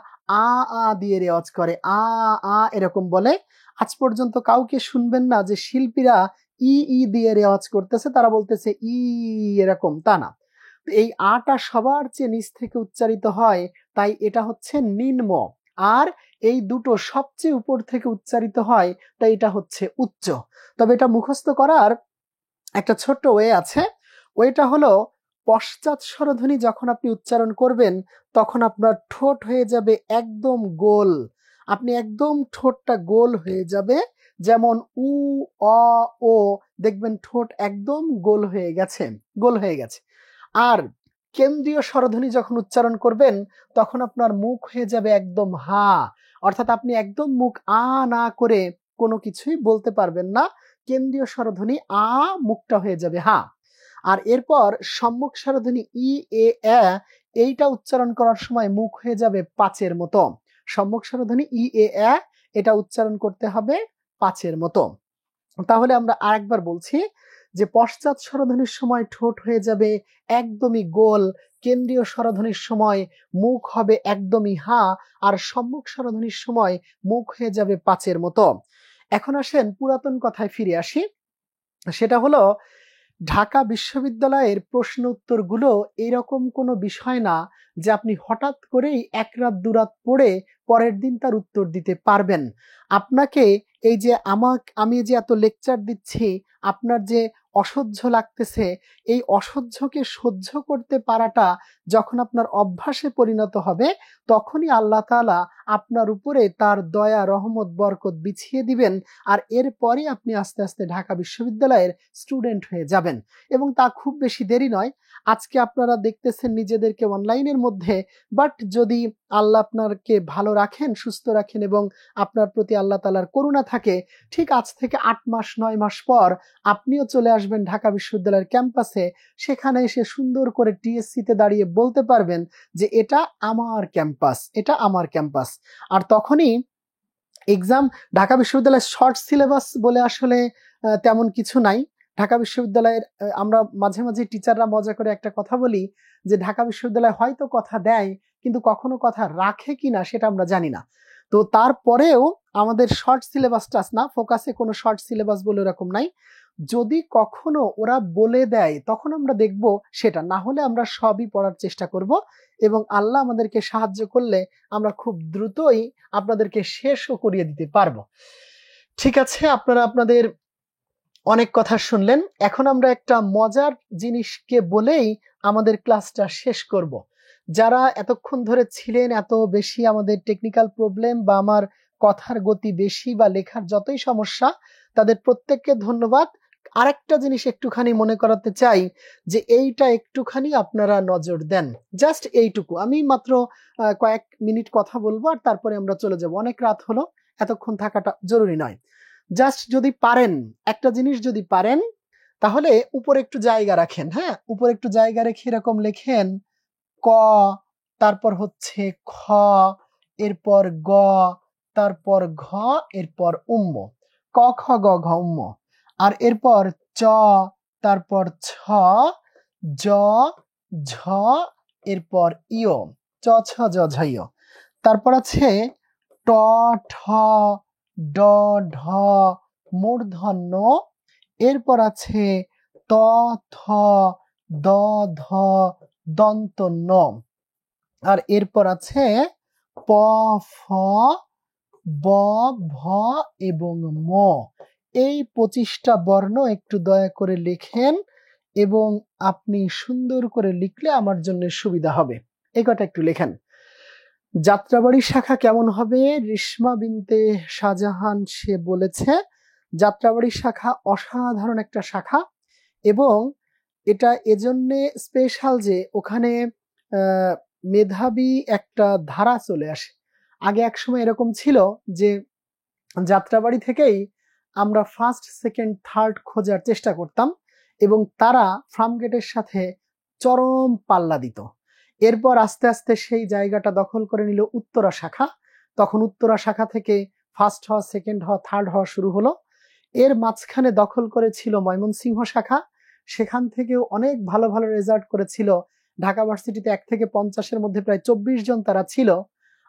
আ আ দিয়ে রেওয়াজ করে, আ আ এরকম বলে। আজ পর্যন্ত কাউকে শুনবেন না যে শিল্পীরা ই ই দিয়ে রেওয়াজ করতেছে, তারা বলতেছে ই এরকম, তা না। এই আটা সবার চেয়ে নিচ থেকে উচ্চারিত হয়, তাই এটা হচ্ছে নিম্ন। আর এই দুটো সবচেয়ে উপর থেকে উচ্চারিত হয়, তাই এটা হচ্ছে উচ্চ। তবে এটা মুখস্থ করার একটা ছোট্ট ওয়ে আছে। ওয়েটা হলো, পশ্চাৎ স্বরধ্বনি যখন আপনি উচ্চারণ করবেন, তখন আপনার ঠোঁট হয়ে যাবে একদম গোল। আপনি একদম ঠোঁটটা গোল হয়ে যাবে, যেমন উ অ ও, দেখবেন ঠোঁট একদম গোল হয়ে গেছে, গোল হয়ে গেছে। আর কেন্দ্রীয় স্বরধ্বনি যখন উচ্চারণ করবেন, তখন আপনার মুখ হয়ে যাবে একদম হা, অর্থাৎ আপনি একদম মুখ আ না করে কোনো কিছুই বলতে পারবেন না। কেন্দ্রীয় স্বরধ্বনি আ, মুখটা হয়ে যাবে হা। আর এরপর সম্মুখ স্বরধ্বনি ই এ এ, এইটা উচ্চারণ করার সময় মুখ হয়ে যাবে পাঁচের মতো। সম্মুখ স্বরধ্বনি ই এ এ, এটা উচ্চারণ করতে হবে পাঁচের মতো। তাহলে আমরা আরেকবার বলছি যে পশ্চাৎ স্বরধ্বনির সময় ঠোঁট হয়ে যাবে একদমই গোল, কেন্দ্রীয় স্বরধ্বনির সময় মুখ হবে একদমই হা, আর সম্মুখ স্বরধ্বনির সময় মুখ হয়ে যাবে পাঁচের মতো। এখন আসেন পুরাতন কথায় ফিরে আসি। সেটা হলো, ঢাকা বিশ্ববিদ্যালয়ের প্রশ্ন উত্তরগুলো এরকম কোনো বিষয় না যে আপনি হঠাৎ করেই এক রাত দুরাত পড়ে পরের দিন তার উত্তর দিতে পারবেন। আপনাকে এই যে আমি যে এত লেকচার দিচ্ছি, আপনার যে অসহ্য লাগতেছে, এই অসহ্যকে সহ্য করতে পারাটা যখন আপনার অভ্যাসে পরিণত হবে, তখনই আল্লাহ তাআলা আপনার উপরে তার দয়া রহমত বরকত বিছিয়ে দিবেন। আর এরপরে আপনি আস্তে আস্তে ঢাকা বিশ্ববিদ্যালয়ের স্টুডেন্ট হয়ে যাবেন। এবং তা খুব বেশি দেরি নয়। আজকে আপনারা দেখতেছেন নিজেদেরকে অনলাইনের মধ্যে, বাট যদি আল্লাহ আপনাকে ভালো রাখেন, সুস্থ রাখেন এবং আপনার প্রতি আল্লাহ তাআলার করুণা থাকে, ঠিক আজ থেকে 8 মাস 9 মাস পর আপনিও চলে আসবেন ঢাকা বিশ্ববিদ্যালয়ের ক্যাম্পাসে। সেখানে এসে সুন্দর করে টিএসসিতে দাঁড়িয়ে বলতে পারবেন যে এটা আমার ক্যাম্পাস, এটা আমার ক্যাম্পাস। আর তখনই এক্সাম, ঢাকা বিশ্ববিদ্যালয়ের শর্ট সিলেবাস বলে আসলে তেমন কিছু নাই। ঢাকা বিশ্ববিদ্যালয়ের আমরা মাঝে মাঝে টিচাররা মজা করে একটা কথা বলি যে ঢাকা বিশ্ববিদ্যালয় হয়তো কথা দেয় কিন্তু কখনো কথা রাখে কিনা সেটা আমরা জানি না। তো তারপরেও আমাদের শর্ট সিলেবাসটা না, ফোকাসে কোনো শর্ট সিলেবাস বলে এরকম নাই। যদি কখনো ওরা বলে দেয় তখন আমরা দেখব, সেটা না হলে আমরা সবই পড়ার চেষ্টা করব এবং আল্লাহ আমাদেরকে সাহায্য করলে আমরা খুব দ্রুতই আপনাদেরকে শেষও করিয়ে দিতে পারবো। ঠিক আছে, আপনারা আপনাদের অনেক কথা শুনলেন। এখন আমরা একটা মজার জিনিসকে বলেই আমাদের ক্লাসটা শেষ করব। যারা এতক্ষণ ধরে ছিলেন, এত বেশি আমাদের টেকনিক্যাল প্রবলেম বা আমার কথার গতি বেশি বা লেখার যতই সমস্যা, তাদের প্রত্যেককে ধন্যবাদ। আরেকটা জিনিস একটুখানি মনে করাতে চাই যে এইটা একটুখানি আপনারা নজর দেন, জাস্ট এইটুকু। আমি মাত্র কয়েক মিনিট কথা বলবো আর তারপরে আমরা চলে যাব, অনেক রাত হলো, এতক্ষণ থাকাটা জরুরি নয়। জাস্ট যদি পারেন, একটা জিনিস যদি পারেন তাহলে উপরে একটু জায়গা রাখেন। হ্যাঁ, উপরে একটু জায়গা রেখে এরকম লেখেন ক, তারপর হচ্ছে খ, এরপর গ, তারপর ঘ, এরপর উম্ম, ক খ গ ঘ উম্ম। আর এরপর চ, তারপর ছ, জ, ঝ, এরপর ইয়, চ ছ জ ঝ ইয়। তারপর আছে ট, ঠ, ড, ঢ, মূর্ধন্য। এরপর আছে ত, থ, দ, ধ, দন্ত ন। আর এরপর আছে প, ফ, ব, ভ এবং ম। এই 25টা বর্ণ একটু দয়া করে লিখেন এবং আপনি সুন্দর করে লিখলে আমার জন্য সুবিধা হবে। এই কটা একটু লেখেন। যাত্রাবাড়ি শাখা কেমন হবে? রিশমা বিনতে শাহজাহান সে বলেছে যাত্রাবাড়ি শাখা অসাধারণ একটা শাখা এবং এটা এজন্যে স্পেশাল যে ওখানে মেধাবী একটা ধারা চলে আসে। আগে এক সময় এরকম ছিল যে যাত্রাবাড়ি থেকেই আমরা ফার্স্ট, সেকেন্ড, থার্ড খোঁজার চেষ্টা করতাম এবং তারা ফার্মগেটের সাথে চরম পাল্লা দিত। এরপর আস্তে আস্তে সেই জায়গাটা দখল করে নিল উত্তরা শাখা। তখন উত্তরা শাখা থেকে ফার্স্ট হওয়া, সেকেন্ড হওয়া, থার্ড হওয়া শুরু হলো। এর মাঝখানে দখল করেছিল ময়মনসিংহ শাখা। সেখান থেকেও অনেক ভালো ভালো রেজাল্ট করেছিল। ঢাকা ভার্সিটিতে 1 থেকে 50-এর মধ্যে প্রায় 24 জন তারা ছিল।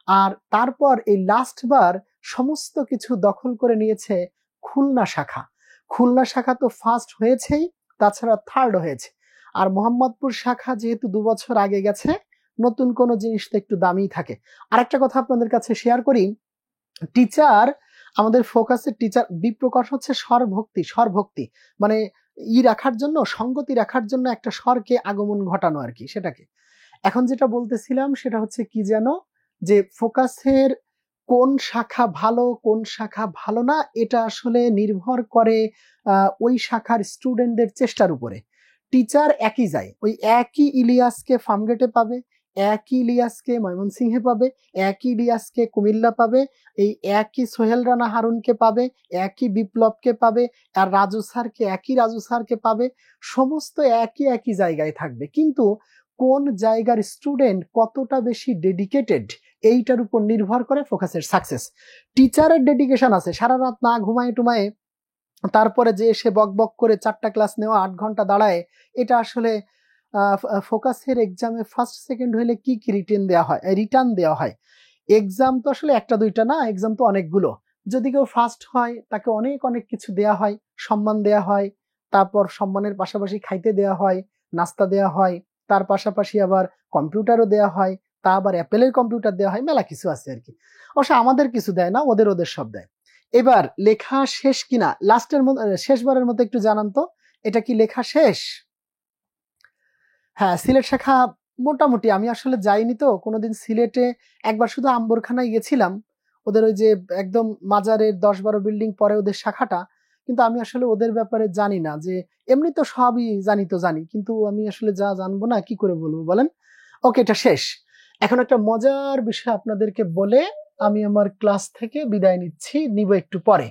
আর তারপর এই লাস্ট বার সমস্ত কিছু দখল করে নিয়েছে খুলনা শাখা। খুলনা শাখা তো ফার্স্ট হয়েছেই, তাছাড়া থার্ড হয়েছে। আর মোহাম্মদপুর শাখা যেহেতু 2 বছর আগে গেছে, নতুন কোনো জিনিস তো একটু দামি থাকে। আরেকটা কথা আপনাদের কাছে শেয়ার করি, টিচার, আমাদের ফোকাসের টিচার বিপ্রকাশ হচ্ছে স্বরভক্তি। স্বরভক্তি মানে রাখার জন্য, সঙ্গতি রাখার জন্য একটা স্বরকে আগমন ঘটানো আর কি, সেটাকে। এখন যেটা বলতেছিলাম সেটা হচ্ছে কি যেন, যে ফোকাসের কোন শাখা ভালো কোন শাখা ভালো না এটা আসলে নির্ভর করে ওই শাখার স্টুডেন্টদের চেষ্টার উপরে। টিচার একই যায়, ওই একই ইলিয়াসকে ফার্মগেটে পাবে, একই ইলিয়াসকে ময়মনসিংহে পাবে, একই ইলিয়াসকে কুমিল্লা পাবে, এই একই সোহেল রানা হারুনকে পাবে, একই বিপ্লবকে পাবে, আর রাজু স্যারকে একই রাজু স্যারকে পাবে। সমস্ত একই একই জায়গায় থাকবে, কিন্তু কোন জায়গার স্টুডেন্ট কতটা বেশি ডেডিকেটেড এইটার উপর নির্ভর করে ফোকাসের সাকসেস। টিচারের ডেডিকেশন আছে, সারা রাত না ঘুমায় টুমায়ে তারপরে যে সে বক বক করে 4টা ক্লাস নেওয়া, 8 ঘন্টা দাঁড়ায়, এটা আসলে ফোকাসের এক্সামে ফার্স্ট সেকেন্ড হলে কি কি রিটার্ন দেওয়া হয়। এক্সাম তো আসলে একটা দুইটা না, এক্সাম তো অনেকগুলো। যদি কেউ ফার্স্ট হয় তাকে অনেক অনেক কিছু দেয়া হয়, সম্মান দেয়া হয়, তারপর সম্মানের পাশাপাশি খাইতে দেয়া হয়, নাস্তা দেয়া হয়, তার পাশাপাশি আবার কম্পিউটারও দেয়া হয়, তা আবার অ্যাপেলের কম্পিউটার দেওয়া হয়, মেলা কিছু আছে আর কি। অবশ্য আমাদের কিছু দেয় না, ওদের ওদের সব দেয়। এবার লেখা শেষ কিনা লাস্টের মতো, শেষবারের মতো একটু জানান তো, এটা কি লেখা শেষ? হ্যাঁ, সিলেট শাখা মোটামুটি। আমি আসলে যাইনি তো কোনোদিন সিলেটে, একবার শুধু আম্বরখানায় গেছিলাম, ওদের ওই যে একদম মাজারের 10-12 বিল্ডিং পরে ওদের শাখাটা, কিন্তু আমি আসলে ওদের ব্যাপারে জানি না। যে এমনি তো সবই জানি, কিন্তু আমি আসলে যা জানবো না কি করে বলবো বলেন। ওকে, এটা শেষ। এখন একটা মজার বিষয় আপনাদেরকে বলে আমি আমার ক্লাস থেকে বিদায় নিব একটু পরে।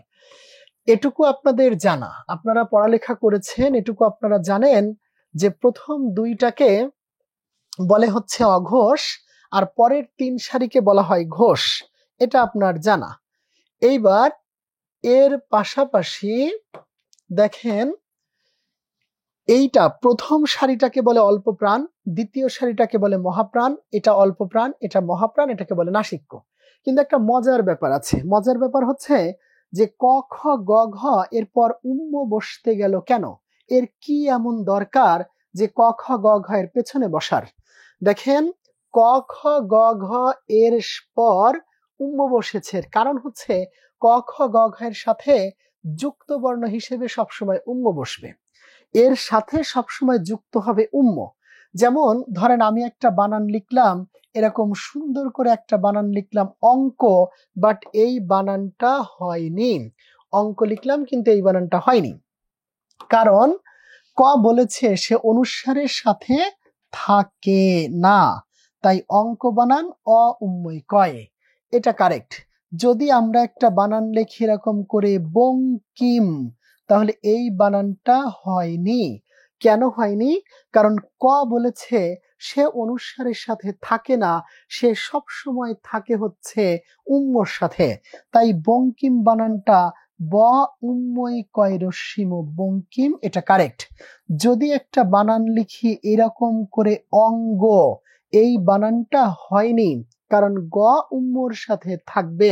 এটুকু আপনাদের জানা, আপনারা পড়ালেখা করেছেন, এটুকু আপনারা জানেন যে প্রথম 2টাকে বলে হচ্ছে অঘোষ আর পরের 3 সারিকে বলা হয় ঘোষ, এটা আপনার জানা। এইবার এর পাশাপাশি দেখেন এইটা প্রথম সারিটাকে বলে অল্প প্রাণ, দ্বিতীয় সারিটাকে বলে মহাপ্রাণ, এটা অল্প প্রাণ, এটা মহাপ্রাণ, এটাকে বলে নাসিক্য। কিন্তু একটা মজার ব্যাপার আছে, মজার ব্যাপার হচ্ছে যে ক খ গ ঘ এরপর উম্ম বসতে গেল কেন? এর কি এমন দরকার যে ক খ গ ঘ এর পেছনে বসার? দেখেন, ক খ গ ঘ এর পর উম্ম বসেছে, কারণ হচ্ছে ক খ গ ঘ এর সাথে যুক্ত বর্ণ হিসেবে সবসময় উম্ম বসবে, এর সাথে সবসময় যুক্ত হবে উম্ম। যেমন ধরেন আমি একটা বানান লিখলাম, এরকম সুন্দর করে একটা বানান লিখলাম অঙ্ক, বাট এই বানানটা হয়নি। অঙ্ক লিখলাম কিন্তু এই বানানটা হয়নি, কারণ ক বলেছে সে অনুস্বারের সাথে থাকে না, তাই অঙ্ক বানান অ উম্ময় কয়, এটা কারেক্ট। যদি আমরা একটা বানান লিখি এরকম করে বঙ্কিম, তাহলে এই বানানটা হয়নি। কেন হয়নি? কারণ ক বলেছে সে অনুস্বারের সাথে থাকে না, সে সব সময় থাকে হচ্ছে উম্মর সাথে, তাই বঙ্কিম বানানটা ব উম্ময় কয় রস্মিম বঙ্কিম, এটা কারেক্ট। যদি একটা বানান লিখি এরকম করে অঙ্গ, এই বানানটা হয়নি, কারণ গ উম্মর সাথে থাকবে,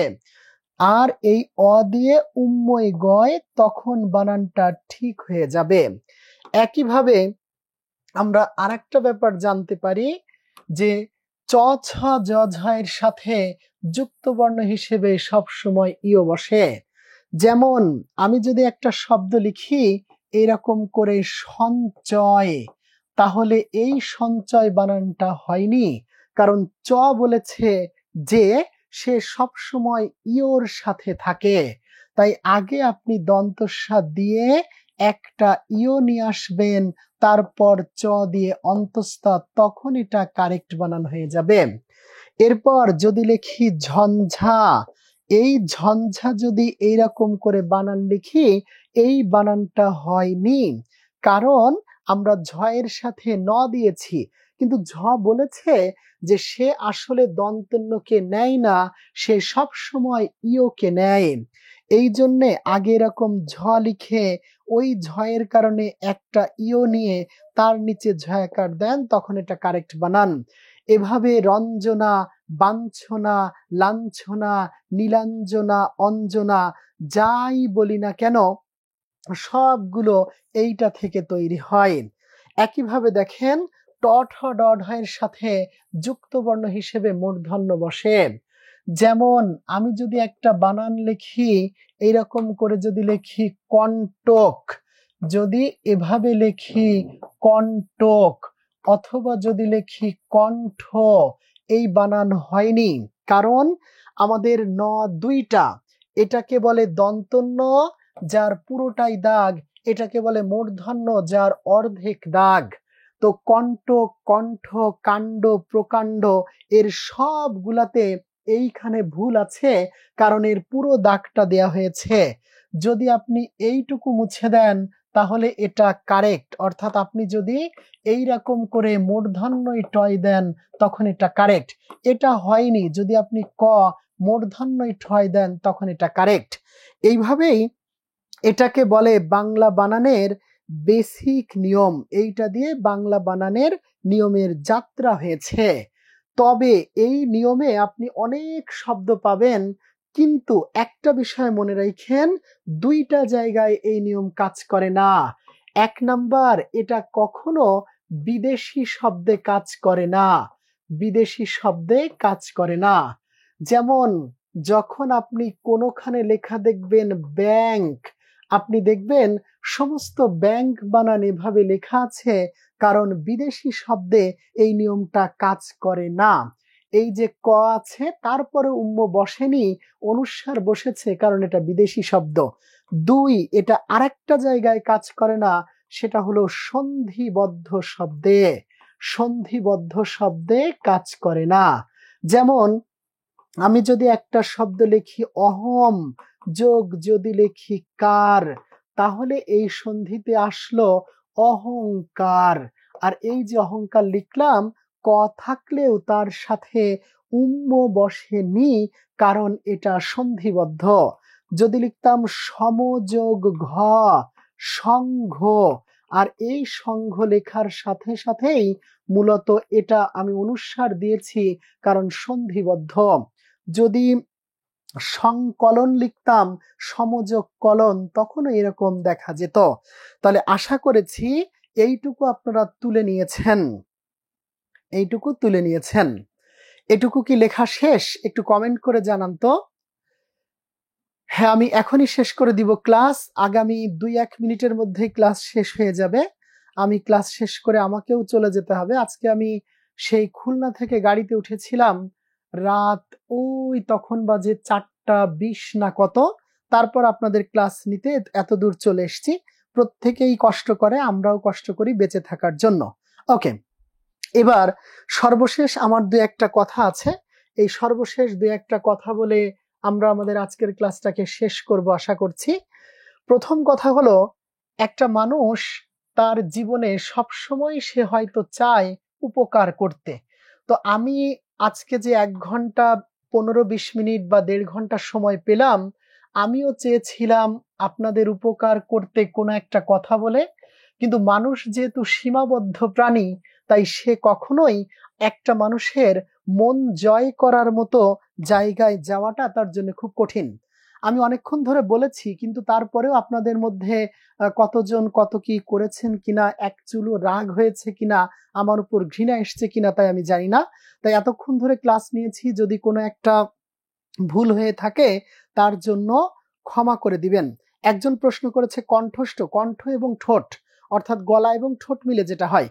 আর এই অ দিয়ে উম্ময় গয়, তখন বানানটা ঠিক হয়ে যাবে। একইভাবে আমরা আরেকটা ব্যাপার জানতে পারি যে চ ছ জ ঝ এর সাথে যুক্ত বর্ণ হিসেবে সবসময় ইও বসে। যেমন আমি যদি একটা শব্দ লিখি এরকম করে সঞ্চয়, তাহলে এই সঞ্চয় বানানটা হয়নি, কারণ চ বলেছে যে সে সব সময় ইওর সাথে থাকে, তাই আগে আপনি দন্তস্বা দিয়ে একটা ইও নিয়ে আসবেন, তারপর চ দিয়ে অন্তঃস্থ, তখন এটা কারেক্ট বানান হয়ে যাবে। এরপর যদি লিখি ঝঞ্ঝা, এই ঝঞ্ঝা যদি এইরকম করে বানান লিখি, এই বানানটা হয়নি, কারণ আমরা ঝ এর সাথে ন দিয়েছি, কিন্তু ঝ বলেছে যে সে আসলে দন্তন্যকে নেয় না, সে সব সময় ইওকে নেয়। এই জন্যে আগে এরকম ঝ লিখে ওই ঝ এর কারণে একটা ইও নিয়ে তার নিচে ঝয়াকার দেন, তখন এটা কারেক্ট বানান। এভাবে রঞ্জনা, বাঞ্ছনা, লাঞ্ছনা, নীলাঞ্জনা, অঞ্জনা, যাই বলি না কেন সবগুলো এইটা থেকে তৈরি হয়। একইভাবে দেখেন ট ঠ ড ঢ এর সাথে যুক্ত বর্ণ হিসেবে মূর্ধন্য বসে। যেমন আমি যদি একটা বানান লিখি এইরকম করে, যদি লিখি কণ্টক, যদি এভাবে লিখি কণ্টক, অথবা যদি লিখি কণ্ঠ, এই বানান হয়নি, কারণ আমাদের ন দুইটা। এটাকে বলে দন্তন্য যার পুরোটাই দাগ, এটাকে বলে মূর্ধন্য যার অর্ধেক দাগ। তো কণ্ঠ, কণ্ঠ, কাণ্ড, প্রকাণ্ড এর সবগুলাতে এইখানে ভুল আছে, কারণ এর পুরো দাগটা দেয়া হয়েছে। যদি আপনি এইটুকু মুছে দেন তাহলে এটা কারেক্ট, অর্থাৎ আপনি যদি এই রকম করে মূর্ধন্যই টয় দেন তখন এটা কারেক্ট। এটা হয়নি, যদি আপনি ক মূর্ধন্যই ঠয় দেন তখন এটা কারেক্ট। এইভাবেই এটাকে বলে বাংলা বানানের বেসিক নিয়ম, এইটা দিয়ে বাংলা বানানের নিয়মের যাত্রা হয়েছে। তবে এই নিয়মে আপনি অনেক শব্দ পাবেন, কিন্তু একটা বিষয় মনে রাখেন, দুইটা জায়গায় এই নিয়ম কাজ করে না। এক নাম্বার, এটা কখনো বিদেশি শব্দে কাজ করে না, বিদেশি শব্দে কাজ করে না। যেমন যখন আপনি কোনোখানে লেখা দেখবেন ব্যাংক, আপনি দেখবেন সমস্ত ব্যাংক বানান এভাবে লেখা আছে, কারণ বিদেশি শব্দে এই নিয়মটা কাজ করে না। এই যে ক আছে তারপরে উম্ম বসেনি, অনুস্বার বসেছে, কারণ এটা বিদেশি শব্দ। দুই, এটা আরেকটা জায়গায় কাজ করে না, সেটা হলো সন্ধিবদ্ধ শব্দে, সন্ধিবদ্ধ শব্দে কাজ করে না। যেমন আমি যদি একটা শব্দ লিখি অহম যোগ যদি লিখি কার, তাহলে এই সন্ধিতে আসলো অহংকার। আর এই যে অহংকার লিখলাম, ক থাকলেও তার সাথে উম্ম বসেনি, কারণ এটা সন্ধিবদ্ধ। যদি লিখতাম সমযোগ ঘ সংঘ, আর এই সংঘ লেখার সাথে সাথেই মূলত এটা আমি অনুস্বার দিয়েছি, কারণ সন্ধিবদ্ধ। যদি সংকলন লিখতাম, সমযোগ কলন, তখনও এরকম দেখা যেত। তাহলে আশা করেছি এইটুকু আপনারা তুলে নিয়েছেন, এইটুকু তুলে নিয়েছেন। এটুকু কি লেখা শেষ? একটু কমেন্ট করে জানান তো। হ্যাঁ, আমি এখনই শেষ করে দিব ক্লাস। আগামী 2-1 মিনিটের মধ্যেই ক্লাস শেষ হয়ে যাবে। আমি ক্লাস শেষ করে আমাকেও চলে যেতে হবে। আজকে আমি সেই খুলনা থেকে গাড়িতে উঠেছিলাম রাত ওই তখন বাজে 4টা 20 না কত। তারপর আপনাদের ক্লাস নিতে এত দূর চলে এসেছি। প্রত্যেকেই কষ্ট করে, আমরাও কষ্ট করি বেঁচে থাকার জন্য। ওকে, এবার সর্বশেষ আমার 2-1টা কথা আছে। এই সর্বশেষ 2-1টা কথা বলে আমরা আমাদের আজকের ক্লাসটাকে শেষ করব আশা করছি। প্রথম কথা হলো, একটা মানুষ তার জীবনে সবসময় সে হয়তো চায় উপকার করতে। তো আমি আজকে যে 1 ঘন্টা 15-20 মিনিট বা 1.5 ঘন্টা সময় পেলাম, আমিও চেয়েছিলাম আপনাদের উপকার করতে কোনো একটা কথা বলে। কিন্তু মানুষ যেহেতু সীমাবদ্ধ প্রাণী, তাই সে কখনোই একটা মানুষের মন জয় করার মতো জায়গায় যাওয়াটা তার জন্য খুব কঠিন। আমি অনেকক্ষণ ধরে বলেছি, কিন্তু তারপরেও আপনাদের মধ্যে কতজন কত কি করেছেন কিনা, এক চুলও রাগ হয়েছে কিনা, আমার উপর ঘৃণা এসছে কিনা, তাই আমি জানি না। তাই এতক্ষণ ধরে ক্লাস নিয়েছি, যদি কোনো একটা ভুল হয়ে থাকে তার জন্য ক্ষমা করে দিবেন। একজন প্রশ্ন করেছে কণ্ঠস্থ, কণ্ঠ এবং ঠোঁট, অর্থাৎ গলা এবং ঠোঁট মিলে যেটা হয়।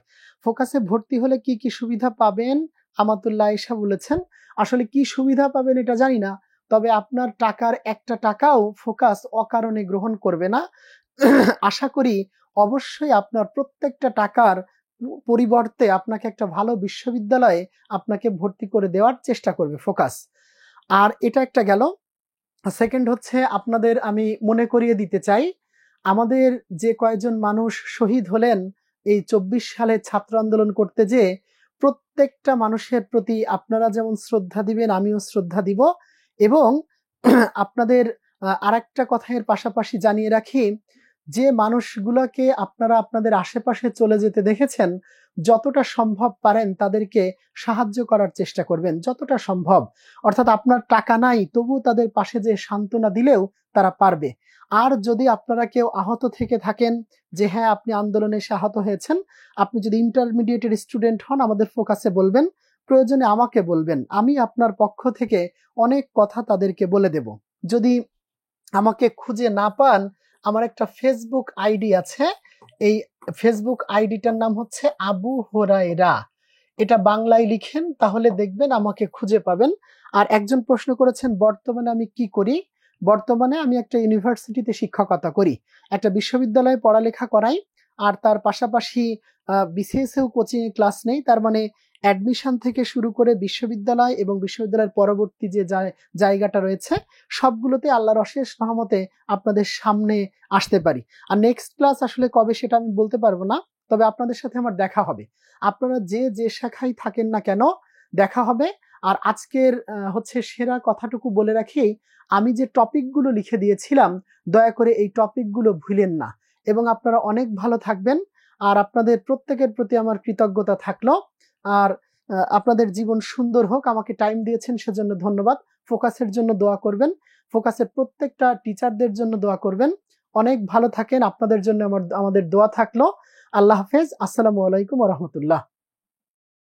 ফোকাসে ভর্তি হলে কি কি সুবিধা পাবেন? আমাতুল্লাহ আয়েশা বলেছেন, আসলে কি সুবিধা পাবেন এটা জানি না, তবে আপনার টাকার একটা টাকাও ফোকাস অকারণে গ্রহণ করবে না। আশা করি অবশ্যই আপনার প্রত্যেকটা টাকার পরিবর্তে আপনাকে একটা ভালো বিশ্ববিদ্যালয়ে আপনাকে ভর্তি করে দেওয়ার চেষ্টা করবে ফোকাস। আর এটা একটা গেল। সেকেন্ড হচ্ছে, আপনাদের আমি মনে করিয়ে দিতে চাই, আমাদের যে কয়েকজন মানুষ শহীদ হলেন এই 24 সালে ছাত্র আন্দোলন করতে, যে প্রত্যেকটা মানুষের প্রতি আপনারা যেমন শ্রদ্ধা দিবেন, আমিও শ্রদ্ধা দিব। এবং আপনাদের আরেকটা কথা এর পাশাপাশি জানিয়ে রাখি, যে মানুষগুলোকে আপনারা আপনাদের আশেপাশে চলে যেতে দেখেছেন, যতটা সম্ভব পারেন তাদেরকে সাহায্য করার চেষ্টা করবেন, যতটা সম্ভব। অর্থাৎ আপনার টাকা নাই, তবু তাদের পাশে যে সান্ত্বনা দিলেও তারা পারবে। আর যদি আপনারা কেউ আহত থেকে থাকেন, যে হ্যাঁ আপনি আন্দোলনে এসে আহত হয়েছেন, আপনি যদি ইন্টারমিডিয়েটের স্টুডেন্ট হন, আমাদের ফোকাসে বলবেন, প্রয়োজনে আমাকে বলবেন, আমি আপনার পক্ষ থেকে অনেক কথা তাদেরকে বলে দেব। যদি আমাকে খুঁজে না পান, আমার একটা ফেসবুক আইডি আছে। এই ফেসবুক আইডিটার নাম হচ্ছে আবু হুরায়রা। এটা বাংলায় লিখেন, তাহলে দেখবেন আমাকে খুঁজে পাবেন। আর একজন প্রশ্ন করেছেন বর্তমানে আমি কি করি। বর্তমানে আমি একটা ইউনিভার্সিটিতে শিক্ষকতা করি, একটা বিশ্ববিদ্যালয়ে পড়ালেখা করাই। আর তার পাশাপাশি বিসিএস এও কোচিং এ ক্লাস নেই। তার মানে অ্যাডমিশন থেকে শুরু করে বিশ্ববিদ্যালয় এবং বিশ্ববিদ্যালয়ের পরবর্তী যে জায়গাটা রয়েছে, সবগুলোতে আল্লাহর অশেষ রহমতে আপনাদের সামনে আসতে পারি। আর নেক্সট ক্লাস আসলে কবে সেটা আমি বলতে পারবো না, তবে আপনাদের সাথে আমার দেখা হবে। আপনারা যে যে শাখায় থাকেন না কেন, দেখা হবে। আর আজকের হচ্ছে সেরা কথাটুকু বলে রাখি, আমি যে টপিকগুলো লিখে দিয়েছিলাম, দয়া করে এই টপিকগুলো ভুলেন না। এবং আপনারা অনেক ভালো থাকবেন। আর আপনাদের প্রত্যেকের প্রতি আমার কৃতজ্ঞতা থাকলো। আর আপনাদের জীবন সুন্দর হোক। আমাকে টাইম দিয়েছেন সেজন্য ধন্যবাদ। ফোকাসের জন্য দোয়া করবেন, ফোকাসের প্রত্যেকটা টিচারদের জন্য দোয়া করবেন। অনেক ভালো থাকেন, আপনাদের জন্য আমাদের দোয়া থাকলো। আল্লাহ হাফেজ। আসসালামু আলাইকুম ওয়া রাহমাতুল্লাহ।